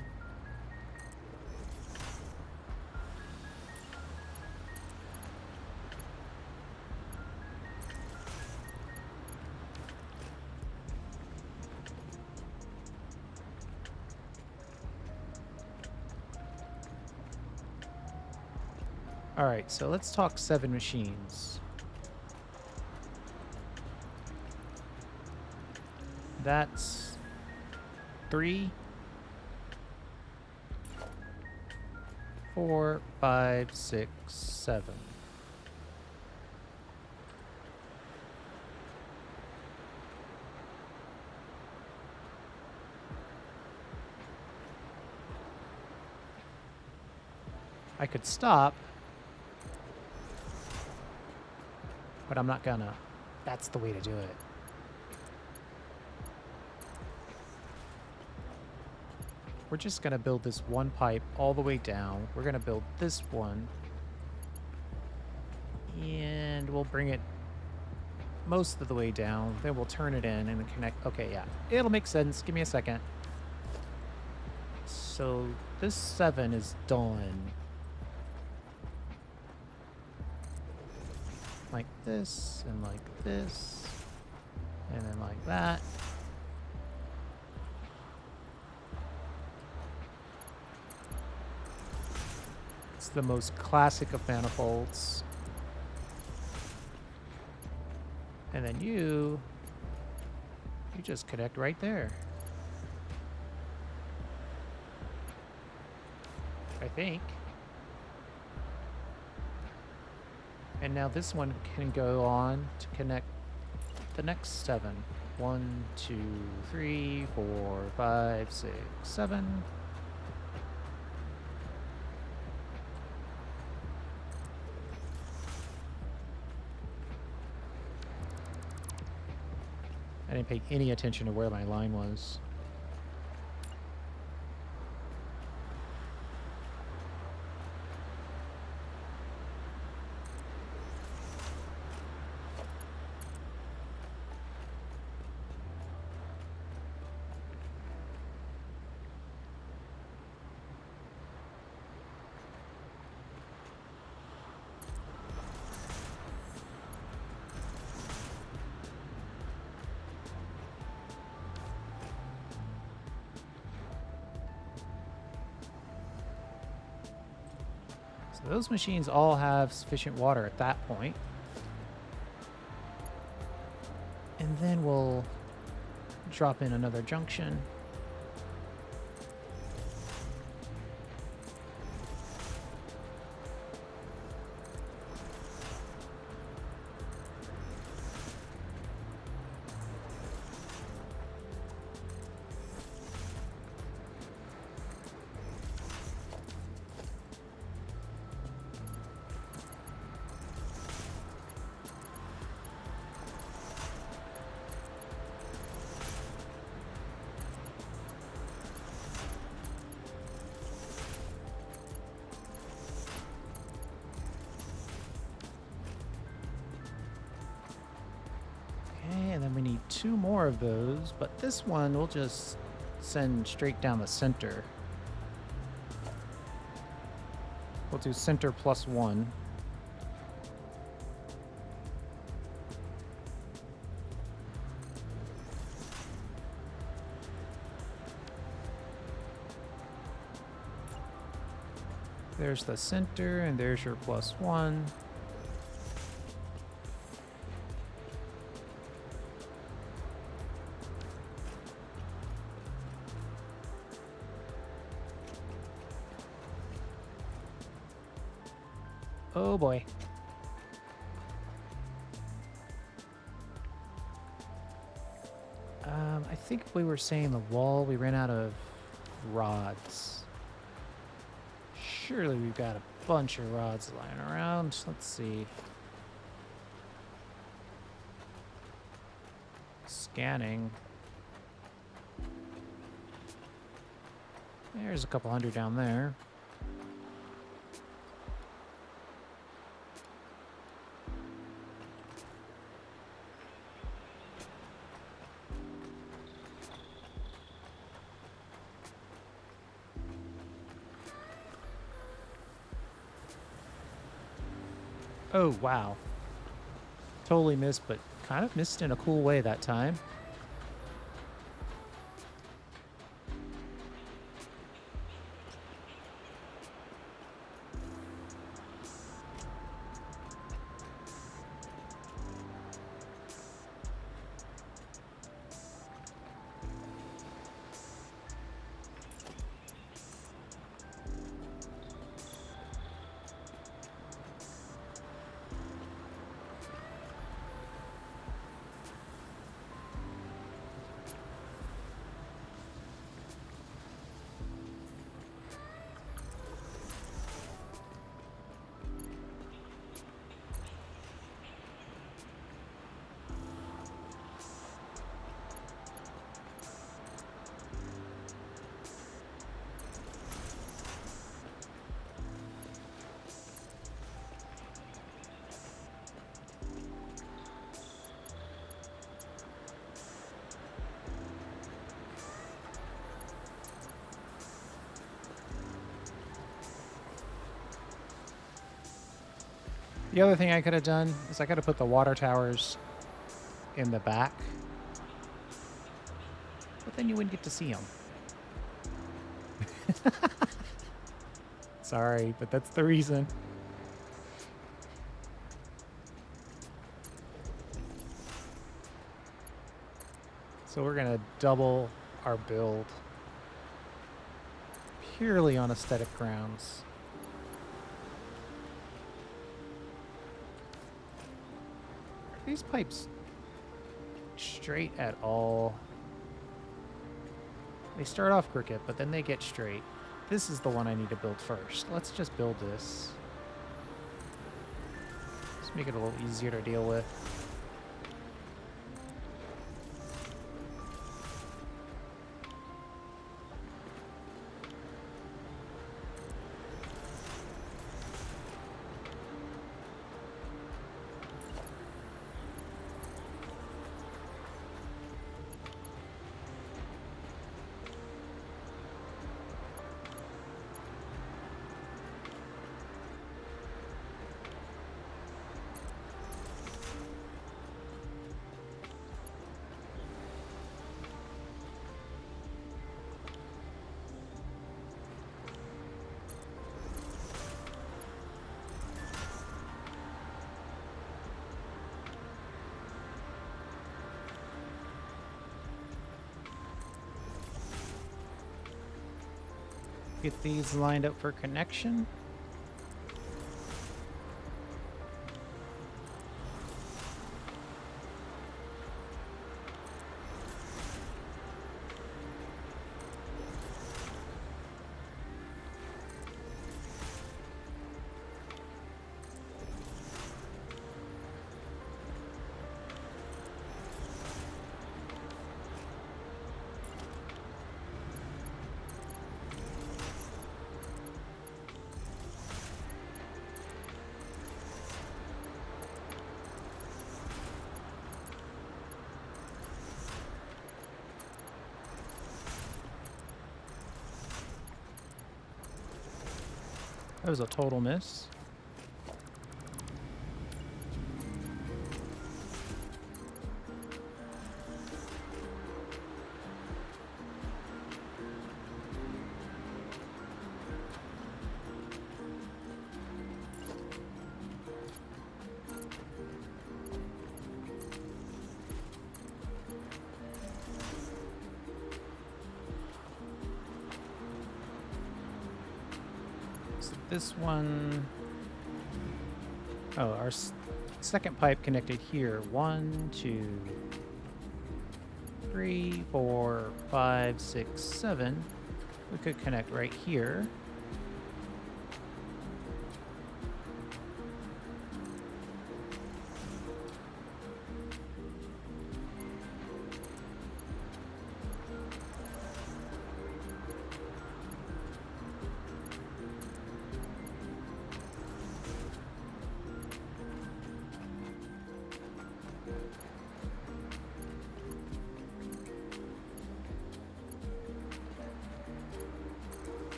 All right, so let's talk 7 machines. That's 3, 4, 5, 6, 7. I could stop, but I'm not gonna. That's the way to do it. We're just gonna build this one pipe all the way down. We're gonna build this one. And we'll bring it most of the way down. Then we'll turn it in and connect. Okay, yeah. It'll make sense. Give me a second. So this 7 is done. Like this, and like this, and then like that. It's the most classic of manifolds. And then you just connect right there. I think. And now this one can go on to connect the next 7. 1, 2, 3, 4, 5, 6, 7. I didn't pay any attention to where my line was. So those machines all have sufficient water at that point. And then we'll drop in another junction. And then we need 2 more of those, but this one we'll just send straight down the center. We'll do center +1. There's the center, and there's your +1. Oh boy. I think we were saying the wall, we ran out of rods. Surely we've got a bunch of rods lying around. Let's see. Scanning. There's a couple hundred down there. Oh, wow. Totally missed, but kind of missed in a cool way that time. The other thing I could have done is I could have put the water towers in the back, but then you wouldn't get to see them. Sorry, but that's the reason. So we're going to double our build purely on aesthetic grounds. Are these pipes straight at all? They start off crooked, but then they get straight. This is the one I need to build first. Let's just build this. Let's make it a little easier to deal with. Get these lined up for connection. That was a total miss. This one, oh, our second pipe connected here. 1, 2, 3, 4, 5, 6, 7. We could connect right here.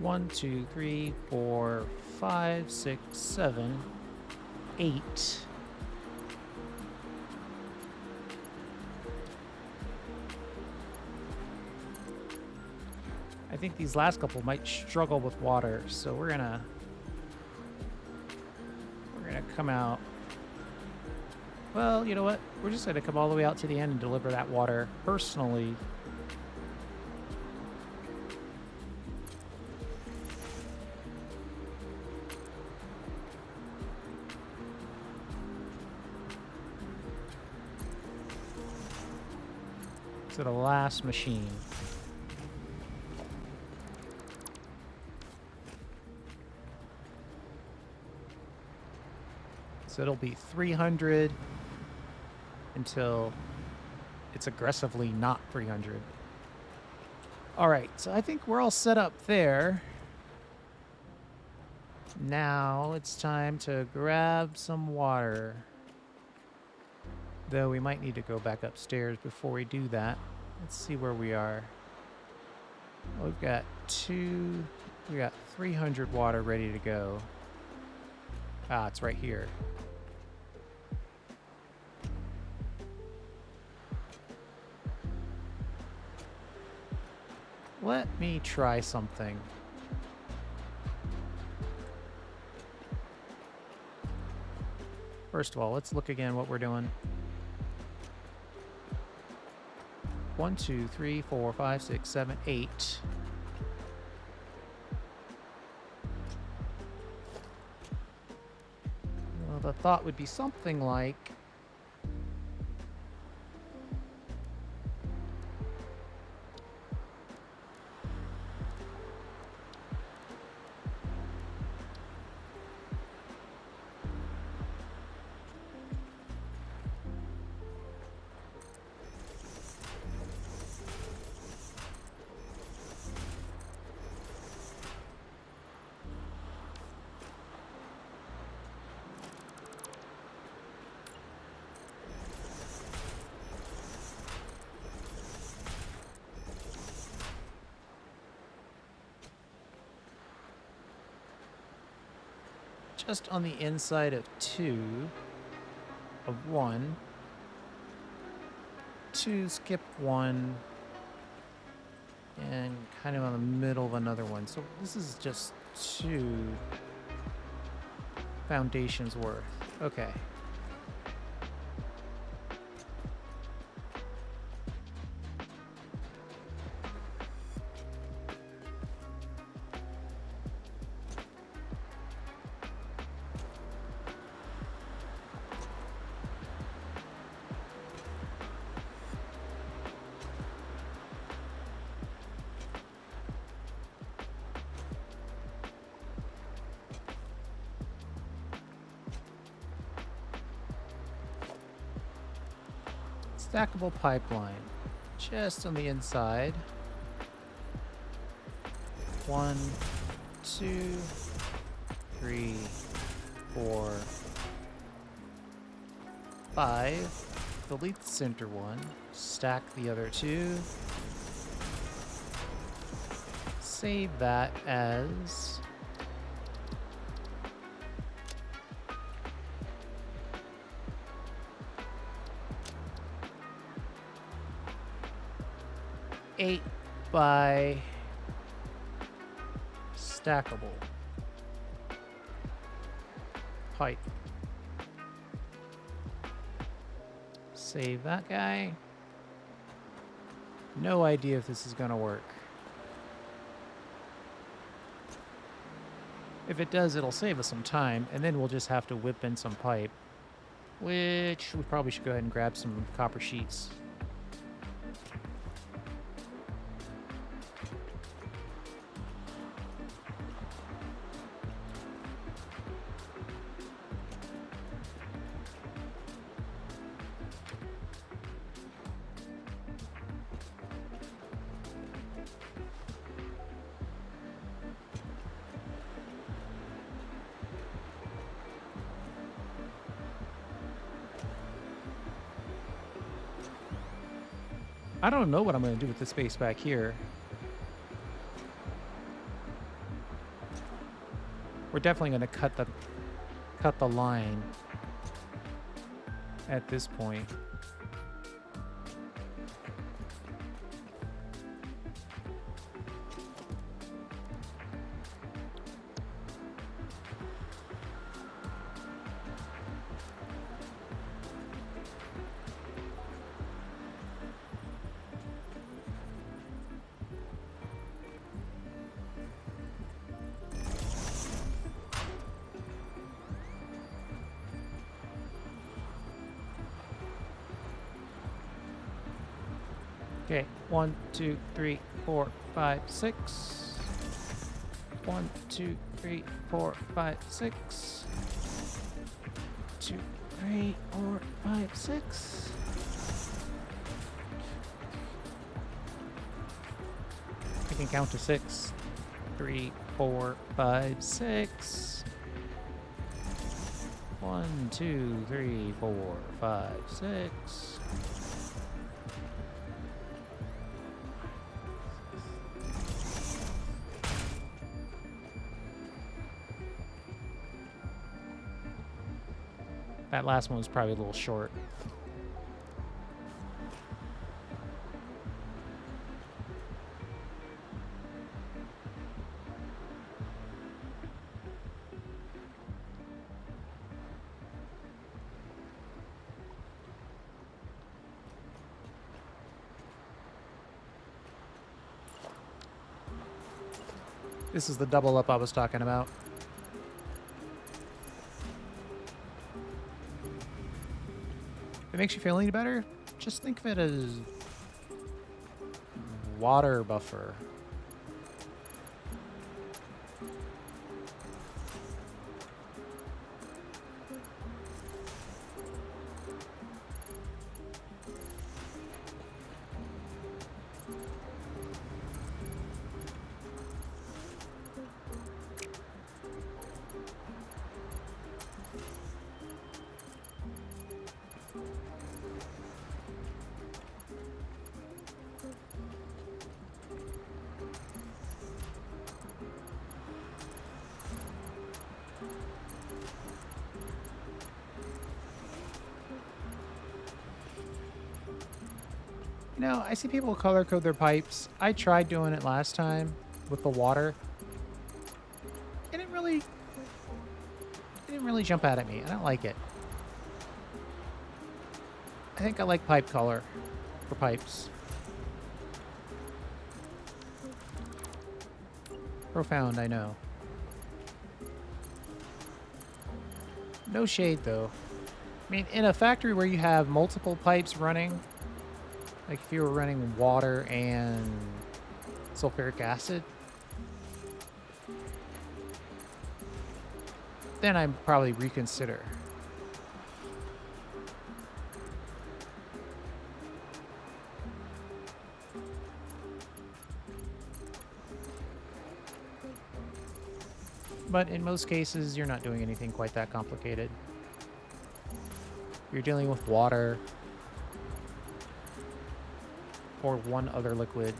1, 2, 3, 4, 5, 6, 7, 8. I think these last couple might struggle with water, so we're gonna come out. Well, you know what? We're just gonna come all the way out to the end and deliver that water personally. To the last machine. So it'll be 300 until it's aggressively not 300. All right, so I think we're all set up there. Now it's time to grab some water. Though we might need to go back upstairs before we do that. Let's see where we are. We've got 300 water ready to go. Ah, it's right here. Let me try something. First of all, let's look again what we're doing. 1, 2, 3, 4, 5, 6, 7, 8. Well, the thought would be something like just on the inside of 2 of 1, 2 skip 1, and kind of on the middle of another one. So this is just 2 foundations worth. Okay. Stackable pipeline, just on the inside. 1, 2, 3, 4, 5. Delete the center one. Stack the other 2. Save that as eight by stackable pipe. Save that guy. No idea if this is going to work. If it does, it'll save us some time, and then we'll just have to whip in some pipe, which we probably should go ahead and grab some copper sheets. I don't know what I'm going to do with the space back here. We're definitely going to cut the line at this point. Okay, 1, 2, 3, 4, 5, 6. 1, 2, 3, 4, 5, 6. 2, 3, 4, 5, 6. I can count to 6. 3, 4, 5, 6. 1, 2, 3, 4, 5, 6. That last one was probably a little short. This is the double up I was talking about. If it makes you feel any better, just think of it as water buffer. You know, I see people color code their pipes. I tried doing it last time with the water. It didn't really jump out at me. I don't like it. I think I like pipe color for pipes. Profound, I know. No shade, though. I mean, in a factory where you have multiple pipes running, like if you were running water and sulfuric acid, then I'd probably reconsider. But in most cases, you're not doing anything quite that complicated. You're dealing with water or one other liquid.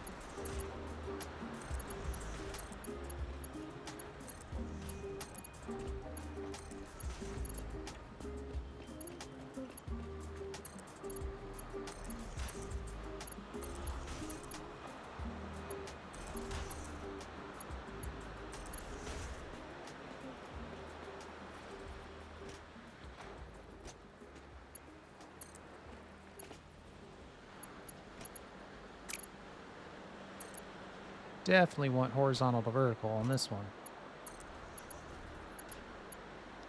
Definitely want horizontal to vertical on this one.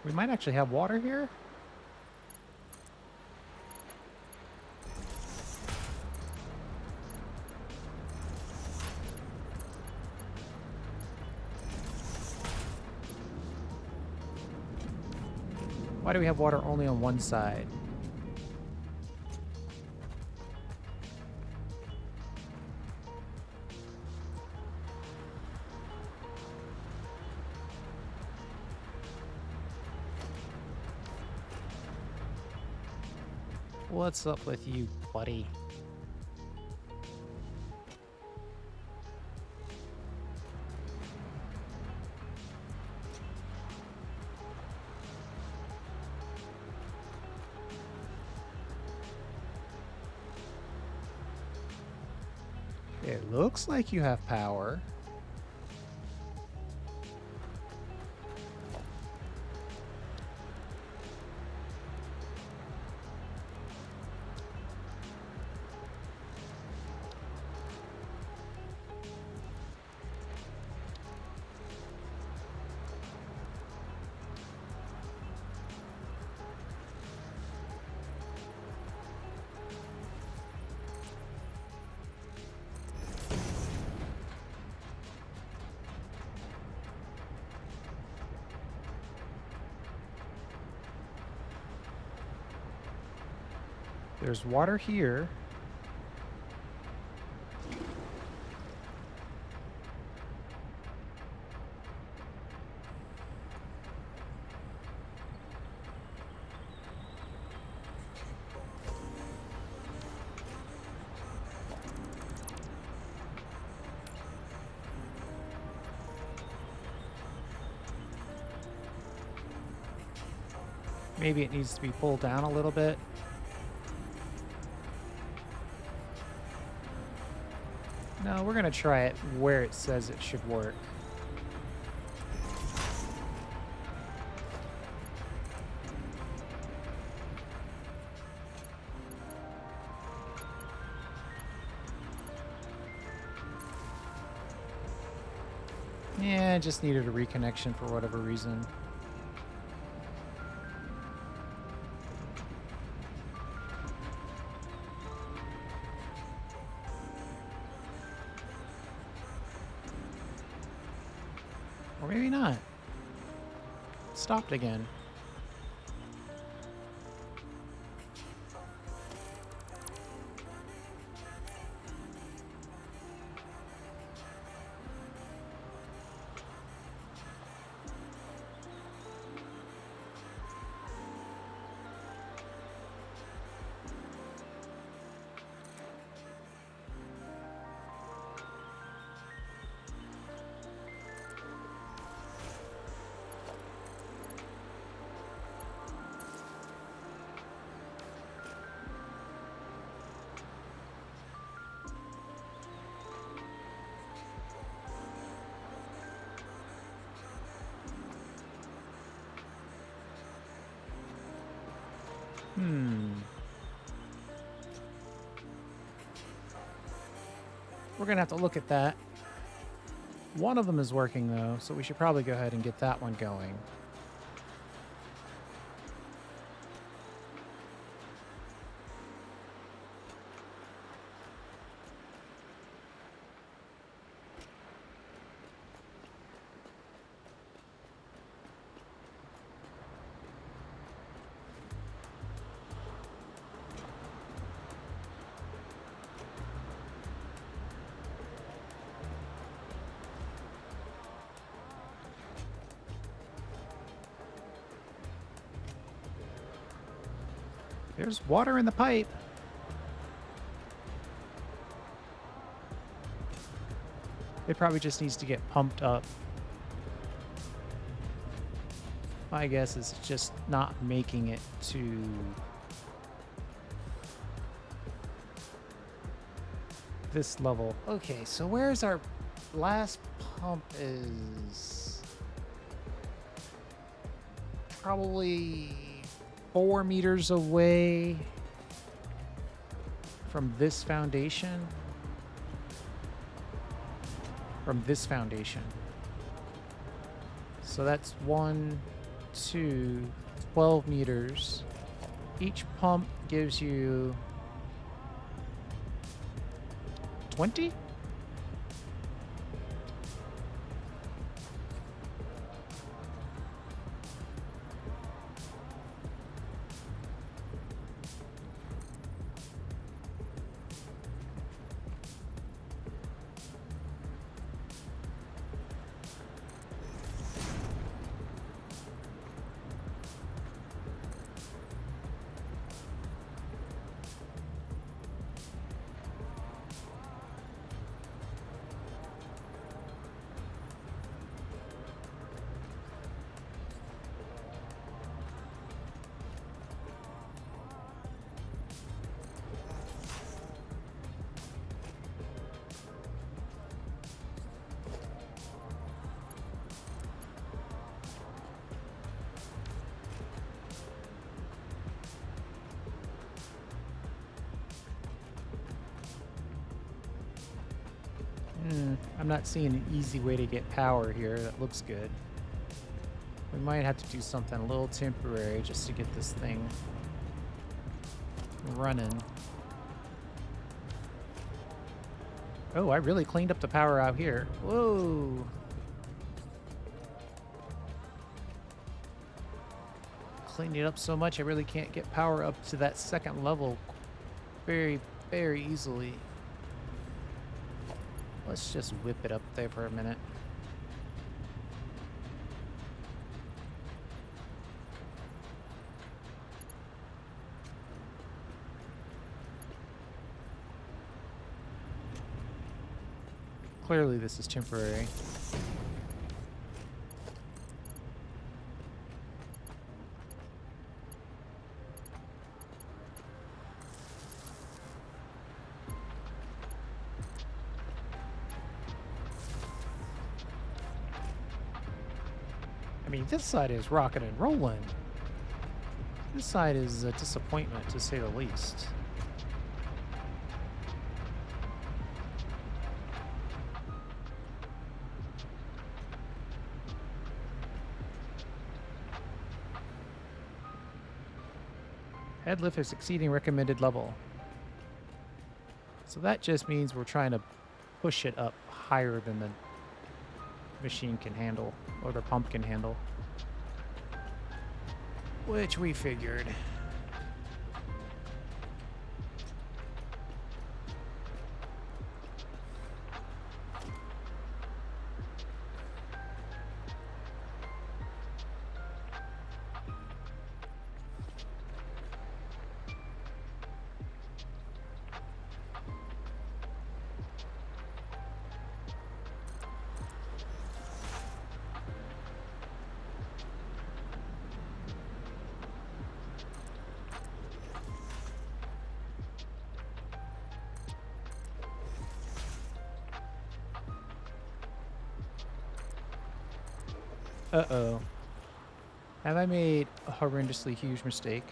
We might actually have water here. Why do we have water only on one side? What's up with you, buddy? It looks like you have power. There's water here. Maybe it needs to be pulled down a little bit. No, we're gonna try it where it says it should work. Yeah, I just needed a reconnection for whatever reason. Or maybe not. Stopped again. We're gonna have to look at that. One of them is working though, so we should probably go ahead and get that one going. There's water in the pipe. It probably just needs to get pumped up. My guess is just not making it to this level. Okay, so where's our last pump is probably 4 meters away from this foundation. From this foundation. So that's 1, 2, 12 meters. Each pump gives you 20? I'm not seeing an easy way to get power here that looks good. We might have to do something a little temporary just to get this thing running. Oh, I really cleaned up the power out here. Whoa. Cleaned it up so much I really can't get power up to that second level very, very easily. Let's just whip it up there for a minute. Clearly this is temporary. I mean, this side is rocking and rolling. This side is a disappointment, to say the least. Head lift is exceeding recommended level. So that just means we're trying to push it up higher than the machine can handle, or the pump can handle. Which we figured. Uh-oh. Have I made a horrendously huge mistake?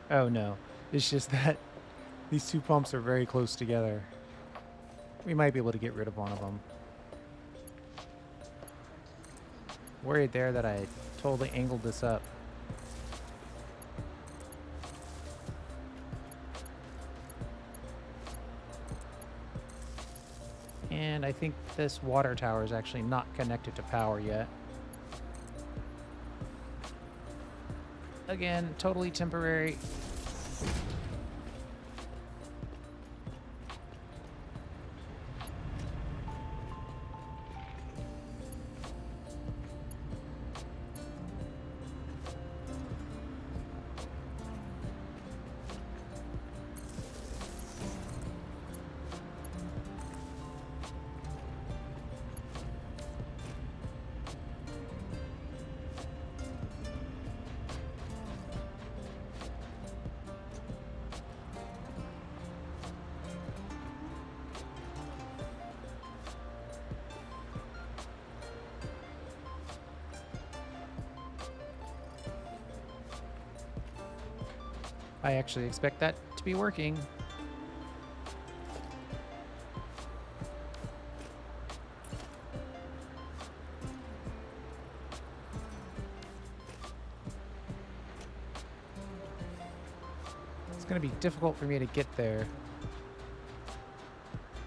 Oh no. It's just that these two pumps are very close together. We might be able to get rid of one of them. Worried there that I totally angled this up. And I think this water tower is actually not connected to power yet. Again, totally temporary. I actually expect that to be working. It's going to be difficult for me to get there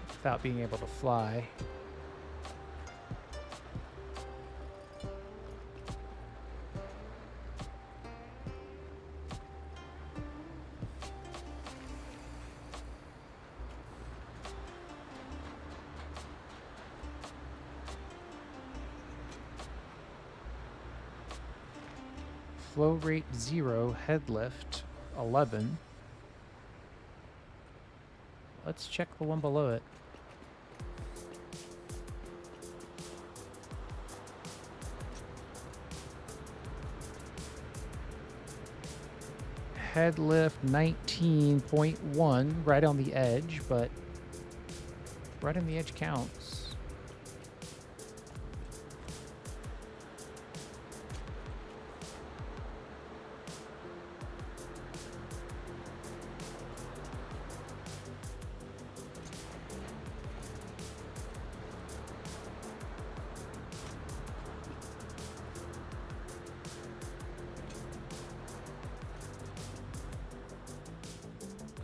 without being able to fly. Flow rate 0, head lift 11. Let's check the one below it. Head lift 19.1, right on the edge, but right on the edge counts.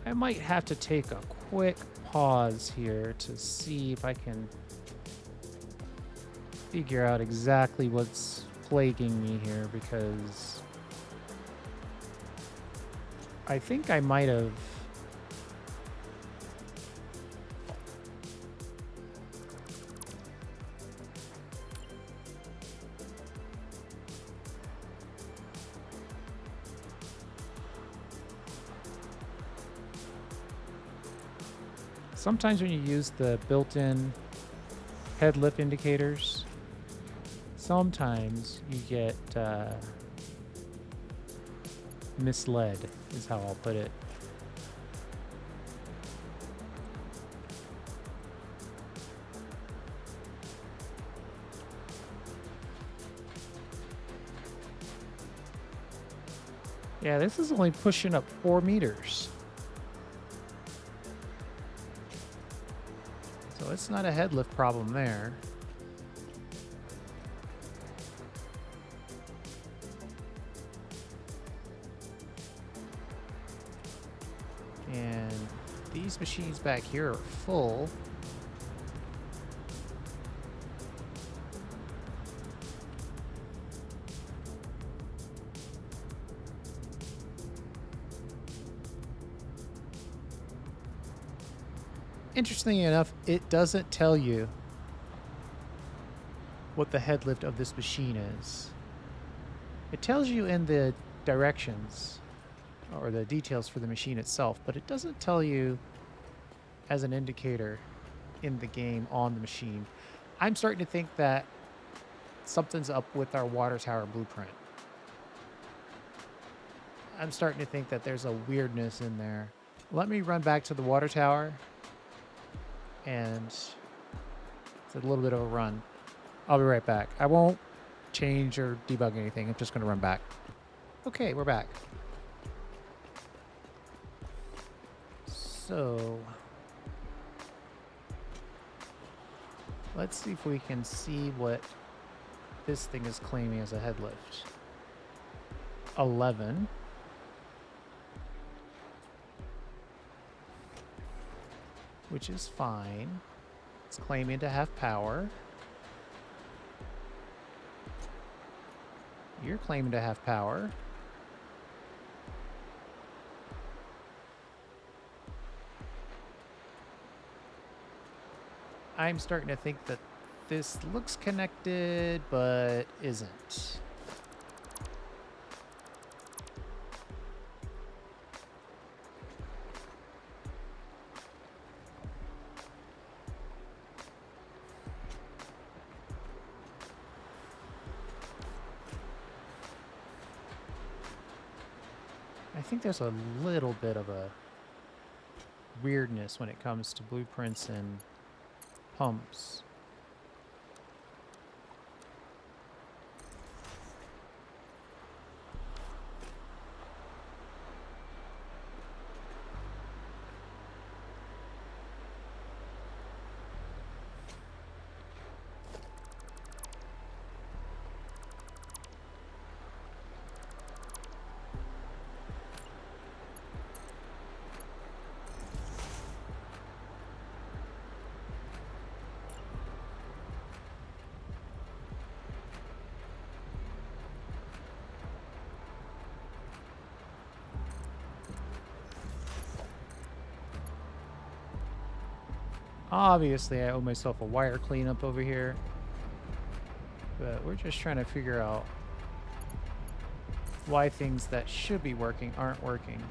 I might have to take a quick pause here to see if I can figure out exactly what's plaguing me here, because I think I might have sometimes when you use the built-in head lift indicators, sometimes you get misled, is how I'll put it. Yeah, this is only pushing up 4 meters. So it's not a head lift problem there. And these machines back here are full. Interestingly enough, it doesn't tell you what the head lift of this machine is. It tells you in the directions or the details for the machine itself, but it doesn't tell you as an indicator in the game on the machine. I'm starting to think that something's up with our water tower blueprint. I'm starting to think that there's a weirdness in there. Let me run back to the water tower, and it's a little bit of a run. I'll be right back. I won't change or debug anything. I'm just going to run back. Okay, we're back. So let's see if we can see what this thing is claiming as a head lift. 11. Which is fine. It's claiming to have power. You're claiming to have power. I'm starting to think that this looks connected, but isn't. I think there's a little bit of a weirdness when it comes to blueprints and pumps. Obviously, I owe myself a wire cleanup over here, but we're just trying to figure out why things that should be working aren't working.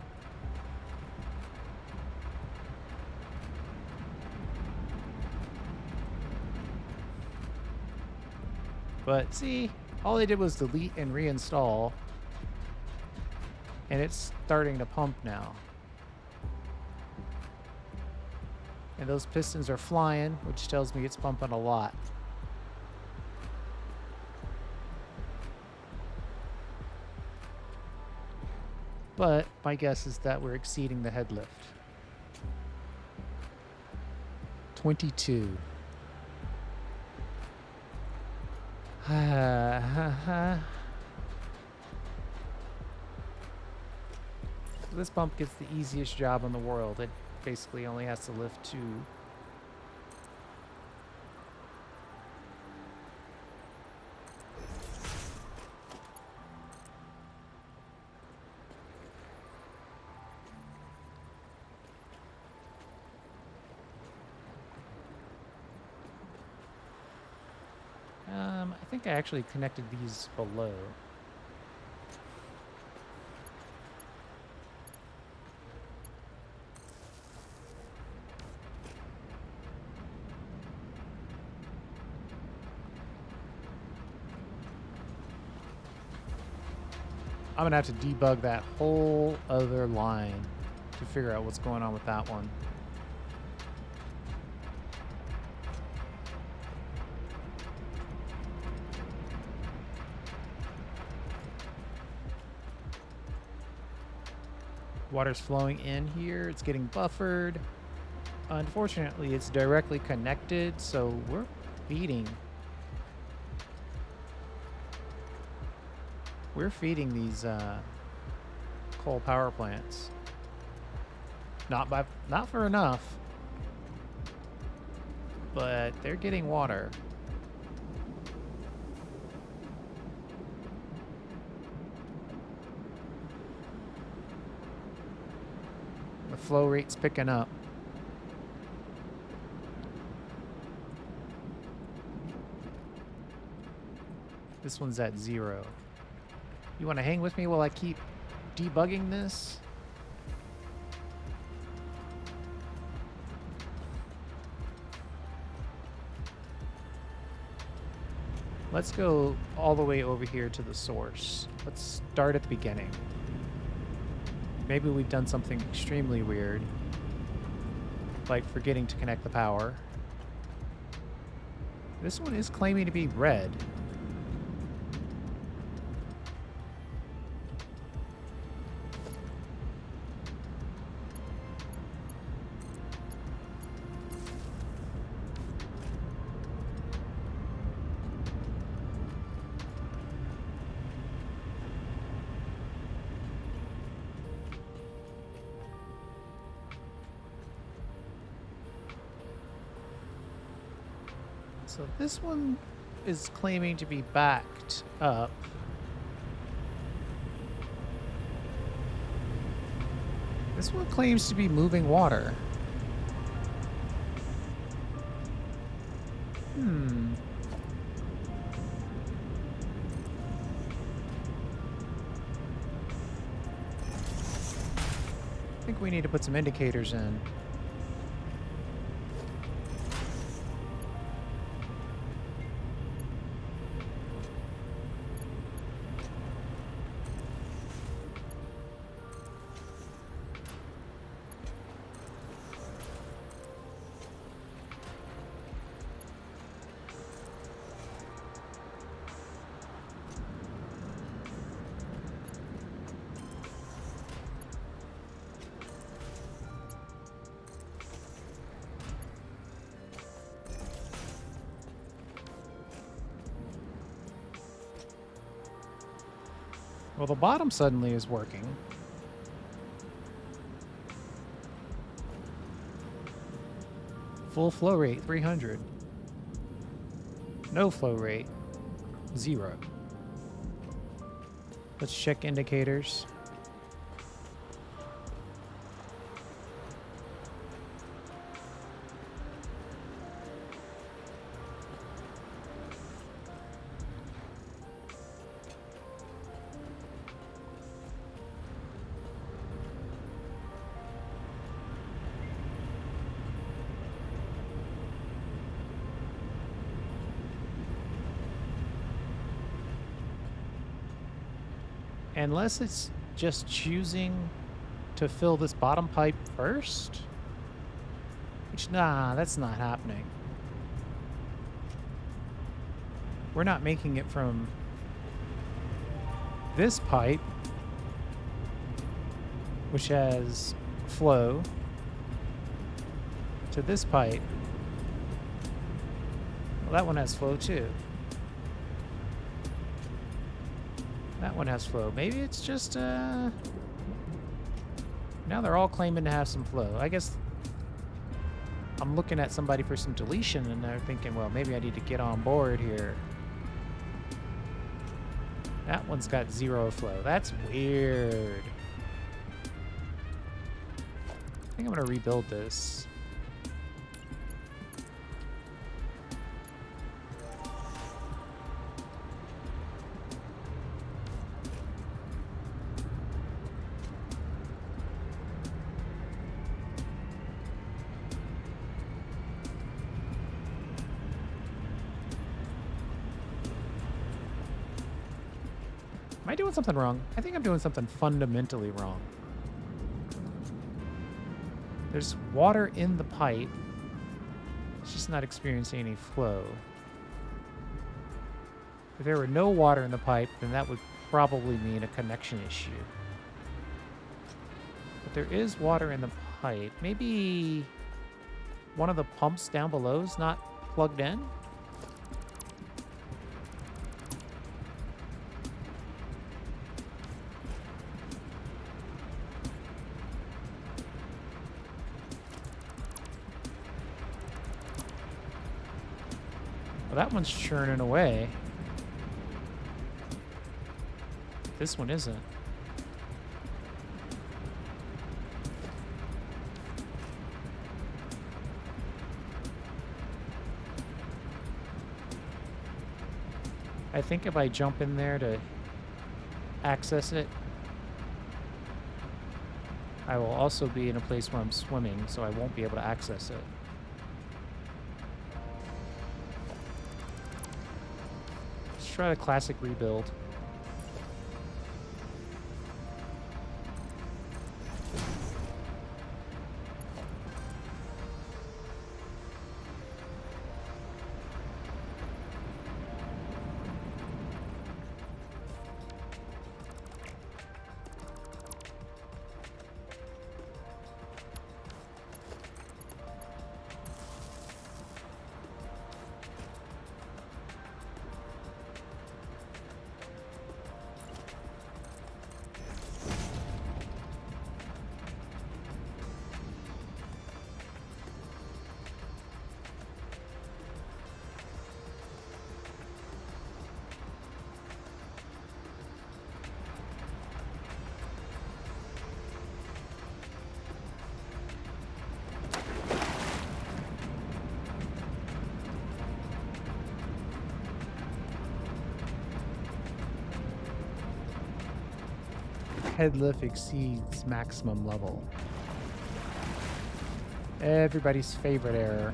But see, all they did was delete and reinstall, and it's starting to pump now. And those pistons are flying, which tells me it's pumping a lot. But my guess is that we're exceeding the head lift. 22. So this pump gets the easiest job in the world. It basically only has to lift 2. I think I actually connected these below. I'm gonna have to debug that whole other line to figure out what's going on with that one. Water's flowing in here. It's getting buffered. Unfortunately, it's directly connected, so we're feeding. We're feeding these coal power plants. Not for enough, but they're getting water. The flow rate's picking up. This one's at 0. You want to hang with me while I keep debugging this? Let's go all the way over here to the source. Let's start at the beginning. Maybe we've done something extremely weird, like forgetting to connect the power. This one is claiming to be red. So this one is claiming to be backed up. This one claims to be moving water. I think we need to put some indicators in. Well, the bottom suddenly is working. Full flow rate, 300. No flow rate, 0. Let's check indicators. Unless it's just choosing to fill this bottom pipe first. Which, nah, that's not happening. We're not making it from this pipe, which has flow, to this pipe. Well, that one has flow too. That one has flow. Maybe it's just Now they're all claiming to have some flow. I guess I'm looking at somebody for some deletion and they're thinking, well, maybe I need to get on board here. That one's got 0 flow. That's weird. I think I'm going to rebuild this. Am I doing something wrong? I think I'm doing something fundamentally wrong. There's water in the pipe. It's just not experiencing any flow. If there were no water in the pipe, then that would probably mean a connection issue. But there is water in the pipe. Maybe one of the pumps down below is not plugged in? Well, that one's churning away. This one isn't. I think if I jump in there to access it, I will also be in a place where I'm swimming, so I won't be able to access it. Let's try the classic rebuild. Head lift exceeds maximum level. Everybody's favorite error.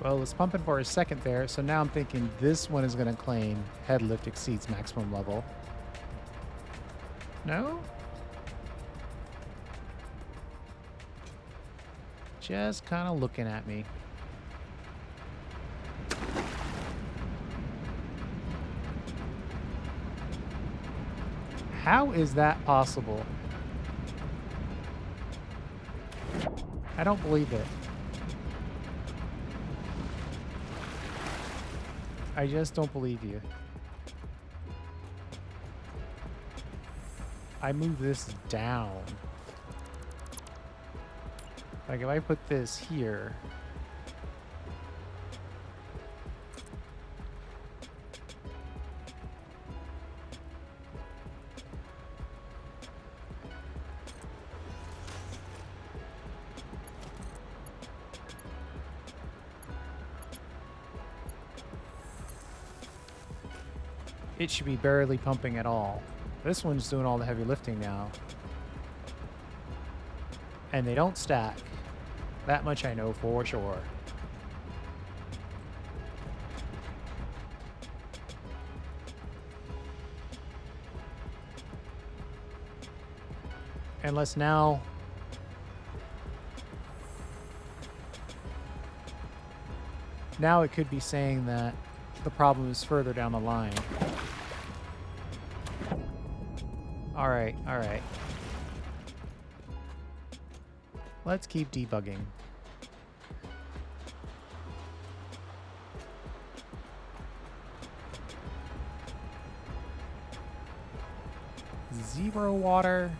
Well, it was pumping for a second there, so now I'm thinking this one is going to claim head lift exceeds maximum level. No? Just kind of looking at me. How is that possible? I don't believe it. I just don't believe you. I move this down. Like if I put this here. It should be barely pumping at all. This one's doing all the heavy lifting now. And they don't stack. That much I know for sure. Unless now it could be saying that the problem is further down the line. All right, all right. Let's keep debugging. Zero water.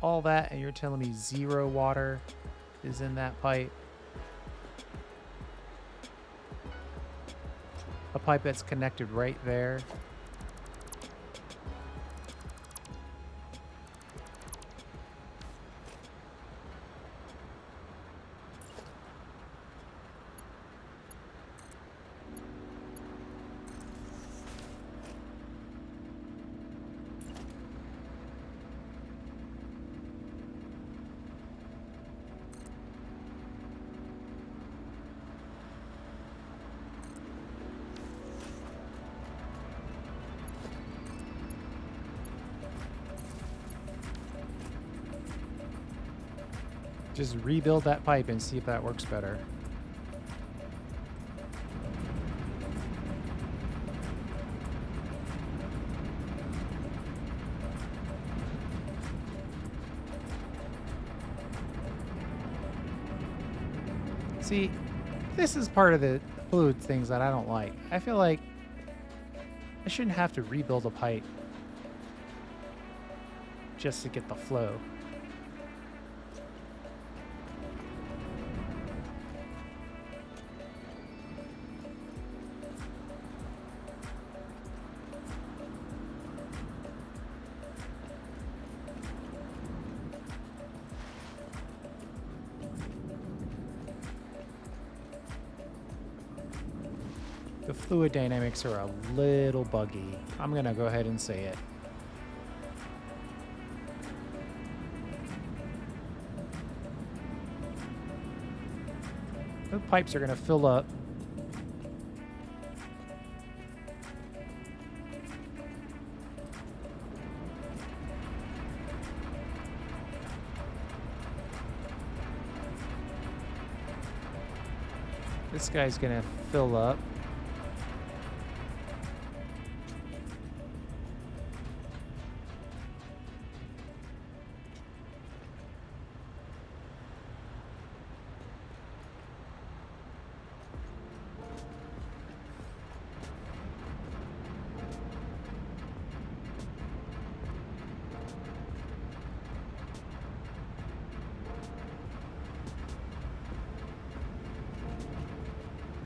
All that, and you're telling me zero water is in that pipe? A pipe that's connected right there. Just rebuild that pipe and see if that works better. See, this is part of the fluid things that I don't like. I feel like I shouldn't have to rebuild a pipe just to get the flow. The fluid dynamics are a little buggy. I'm going to go ahead and say it. The pipes are going to fill up. This guy's going to fill up.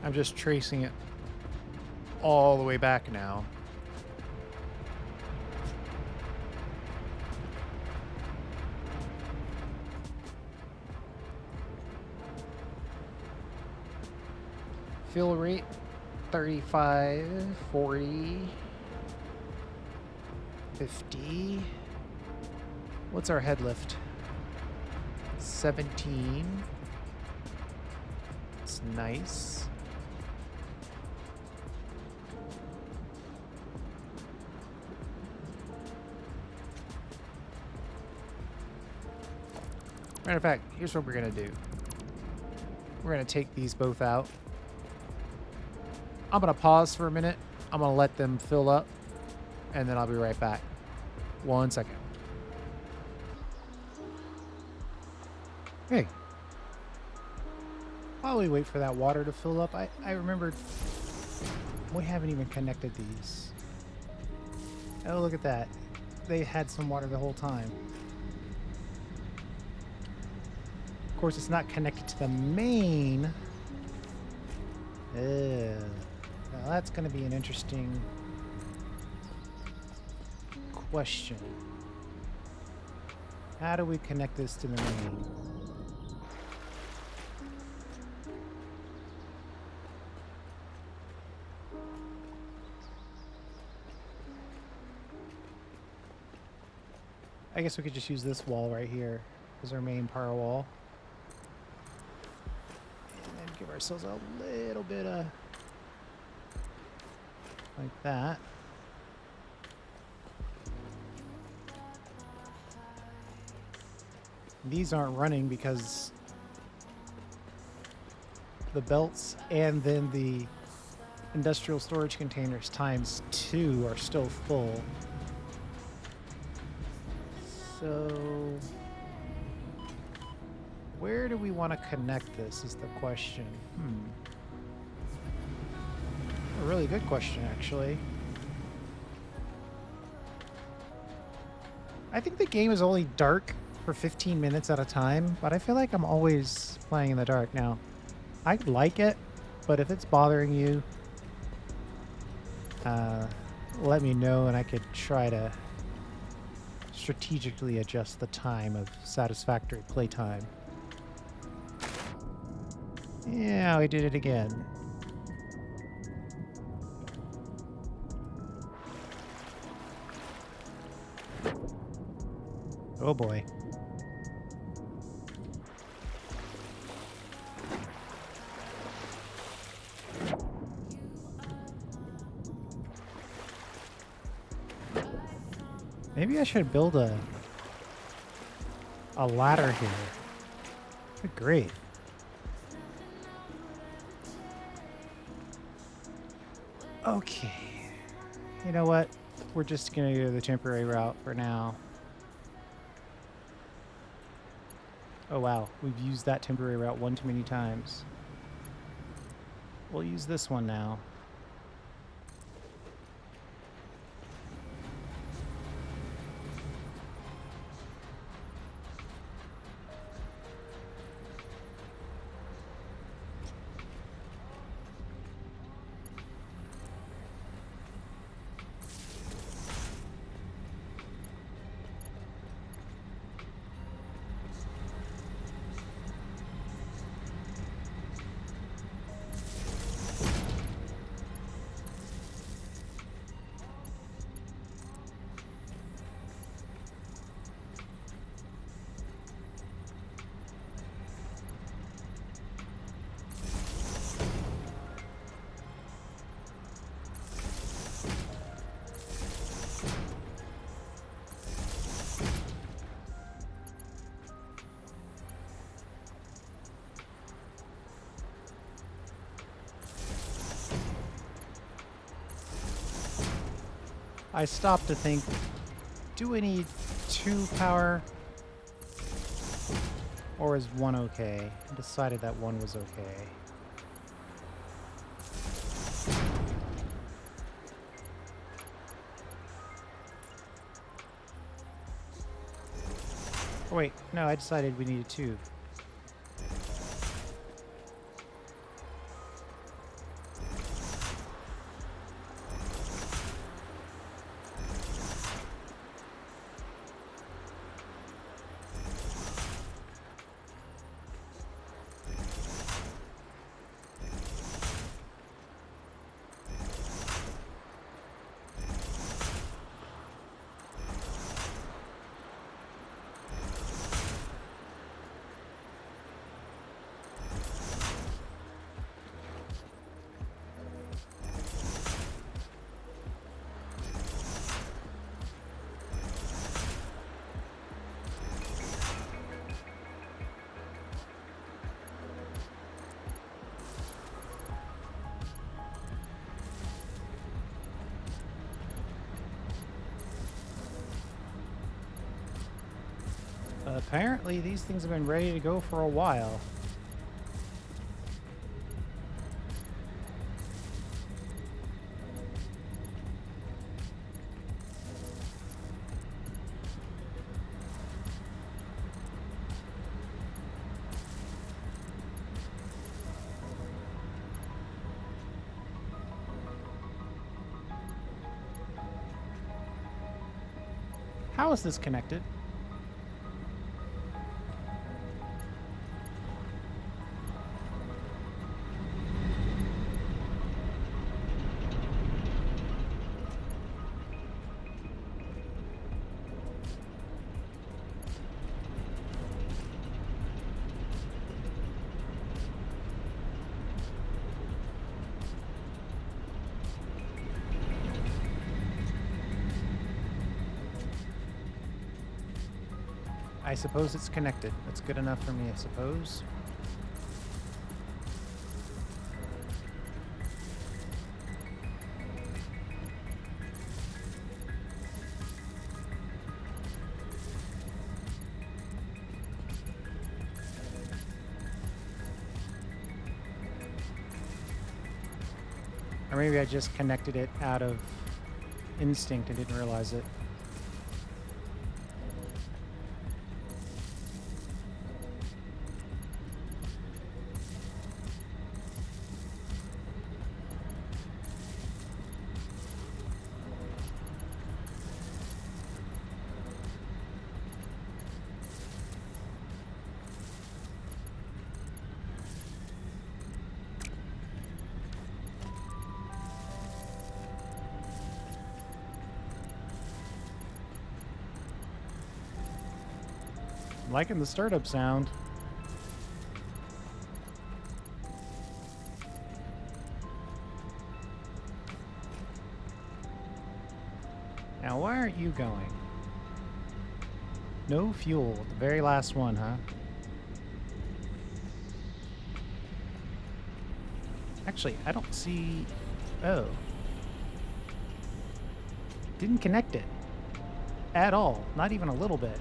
I'm just tracing it all the way back now. Fill rate 35, 40, 50. What's our head lift? 17. It's nice. Matter of fact, here's what we're going to do. We're going to take these both out. I'm going to pause for a minute. I'm going to let them fill up, and then I'll be right back. 1 second. Hey. While we wait for that water to fill up, I remembered we haven't even connected these. Oh, look at that. They had some water the whole time. Of course, it's not connected to the main. Now that's going to be an interesting question. How do we connect this to the main? I guess we could just use this wall right here as our main power wall. And then give ourselves a little bit of... like that. These aren't running because the belts and then the industrial storage containers times 2 are still full. So where do we want to connect this is the question. A really good question, actually. I think the game is only dark for 15 minutes at a time, but I feel like I'm always playing in the dark now. I like it, but if it's bothering you, let me know and I could try to strategically adjust the time of satisfactory playtime. Yeah, we did it again. Oh boy. Maybe I should build a ladder here. Good grief. Okay. You know what? We're just gonna go the temporary route for now. Oh wow, we've used that temporary route one too many times. We'll use this one now. I stopped to think, do we need 2 power? Or is 1 okay? I decided that 1 was okay. Oh wait, no, I decided we needed 2. Apparently, these things have been ready to go for a while. How is this connected? I suppose it's connected. That's good enough for me, I suppose. Or maybe I just connected it out of instinct and didn't realize it. I'm liking the startup sound. Now, why aren't you going? No fuel. The very last one, huh? Actually, I don't see... Oh. Didn't connect it. At all. Not even a little bit.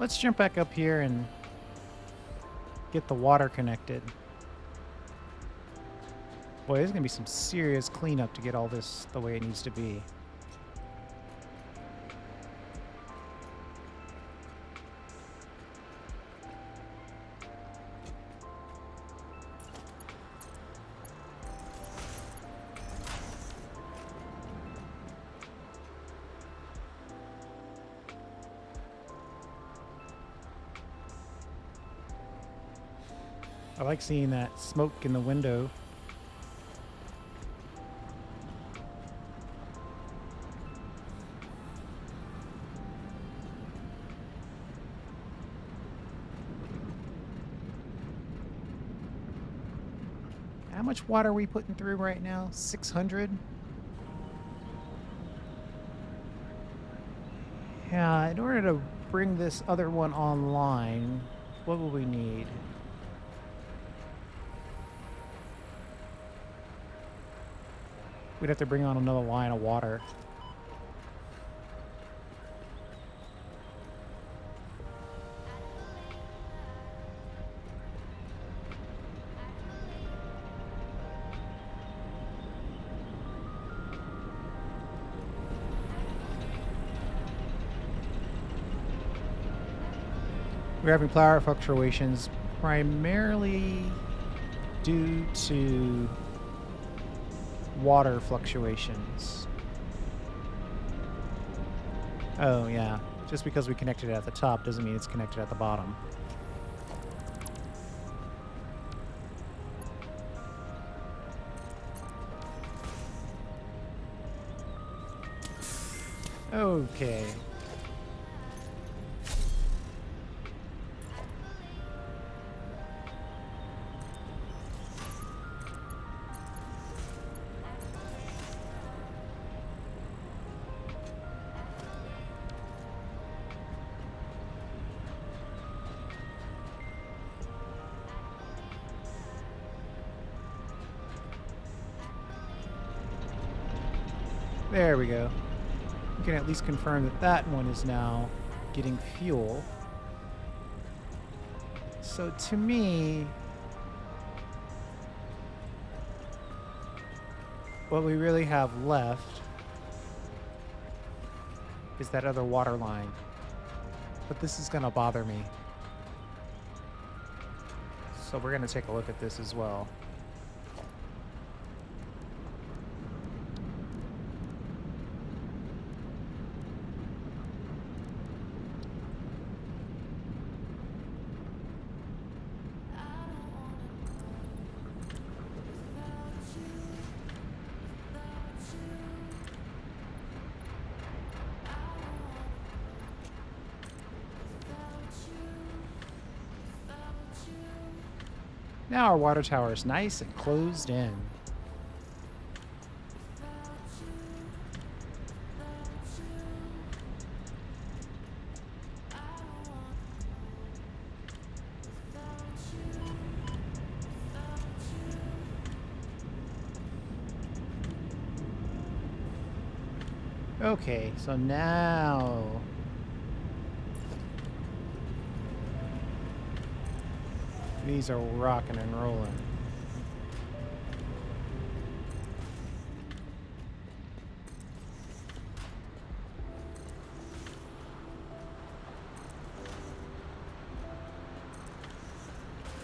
Let's jump back up here and get the water connected. Boy, there's going to be some serious cleanup to get all this the way it needs to be. I like seeing that smoke in the window. How much water are we putting through right now? 600? Yeah, in order to bring this other one online, what will we need? We'd have to bring on another line of water. We're having power fluctuations primarily due to water fluctuations. Oh, yeah. Just because we connected it at the top doesn't mean it's connected at the bottom. Okay. There we go. We can at least confirm that that one is now getting fuel. So to me, what we really have left is that other water line. But this is going to bother me. So we're going to take a look at this as well. Now our water tower is nice and closed in. Okay, so now these are rocking and rolling.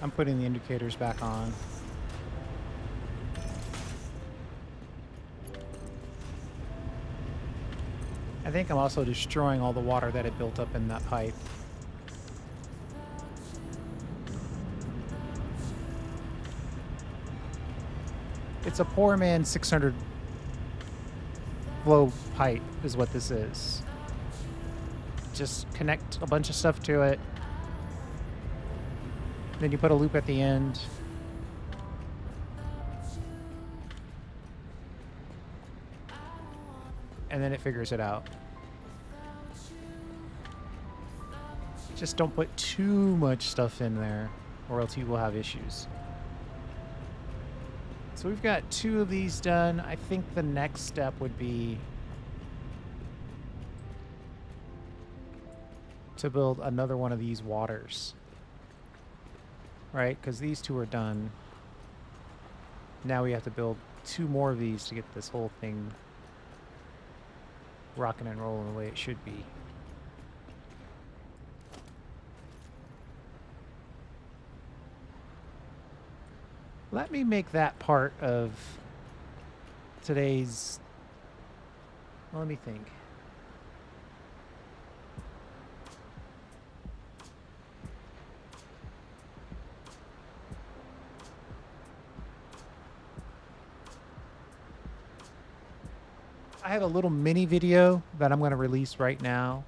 I'm putting the indicators back on. I think I'm also destroying all the water that had built up in that pipe. It's a poor man's 600 flow pipe is what this is. Just connect a bunch of stuff to it. Then you put a loop at the end. And then it figures it out. Just don't put too much stuff in there, or else you will have issues. So we've got 2 of these done. I think the next step would be to build another one of these waters. Right? Because these 2 are done. Now we have to build 2 more of these to get this whole thing rocking and rolling the way it should be. Let me make that part of today's... Let me think. I have a little mini video that I'm going to release right now.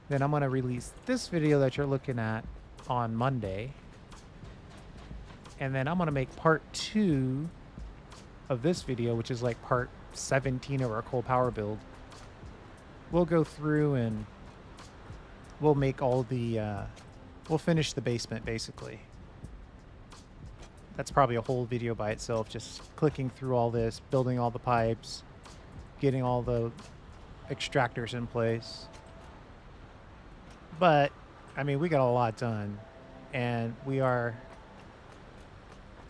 Then I'm going to release this video that you're looking at on Monday. And then I'm going to make part 2 of this video, which is like part 17 of our coal power build. We'll go through and we'll make all the, we'll finish the basement basically. That's probably a whole video by itself, just clicking through all this, building all the pipes, getting all the extractors in place. But, I mean, we got a lot done, and we are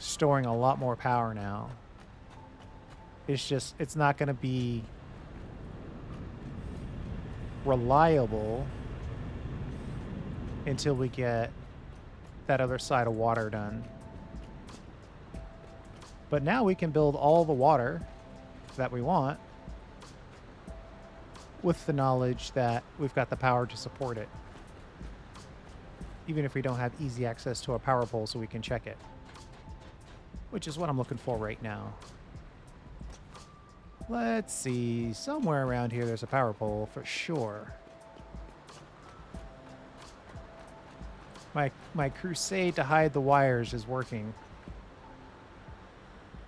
storing a lot more power now. It's just, it's not going to be reliable until we get that other side of water done. But now we can build all the water that we want with the knowledge that we've got the power to support it. Even if we don't have easy access to a power pole so we can check it. Which is what I'm looking for right now. Let's see, somewhere around here there's a power pole for sure. My crusade to hide the wires is working.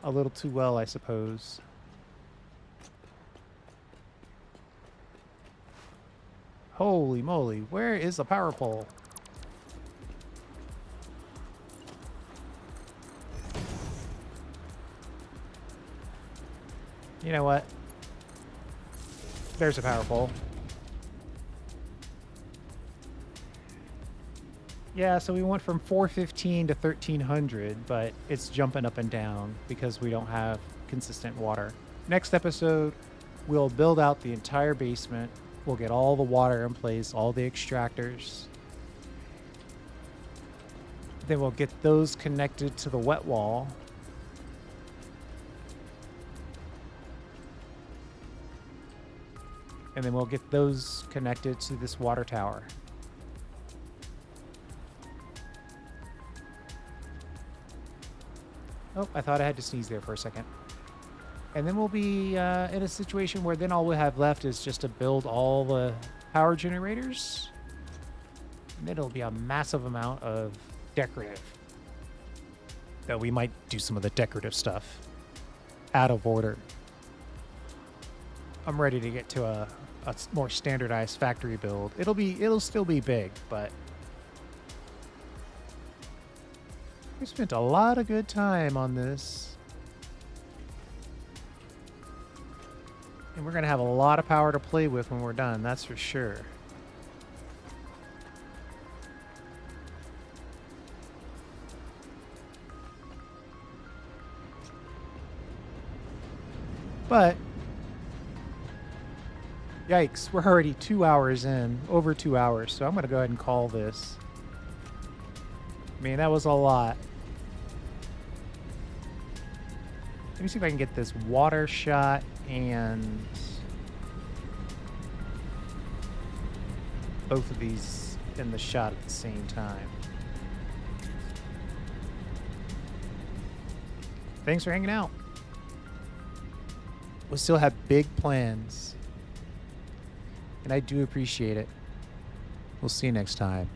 A little too well, I suppose. Holy moly, where is the power pole? You know what? There's a power pole. Yeah, so we went from 415 to 1300, but it's jumping up and down because we don't have consistent water. Next episode, we'll build out the entire basement. We'll get all the water in place, all the extractors. Then we'll get those connected to the wet wall. And then we'll get those connected to this water tower. Oh, I thought I had to sneeze there for a second. And then we'll be in a situation where then all we have left is just to build all the power generators. And it'll be a massive amount of decorative. Though we might do some of the decorative stuff out of order. I'm ready to get to a more standardized factory build. It'll still be big, but we spent a lot of good time on this. And we're gonna have a lot of power to play with when we're done, that's for sure. But yikes, we're already 2 hours in, over 2 hours, so I'm going to go ahead and call this. I mean, that was a lot. Let me see if I can get this water shot and both of these in the shot at the same time. Thanks for hanging out. We still have big plans. And I do appreciate it. We'll see you next time.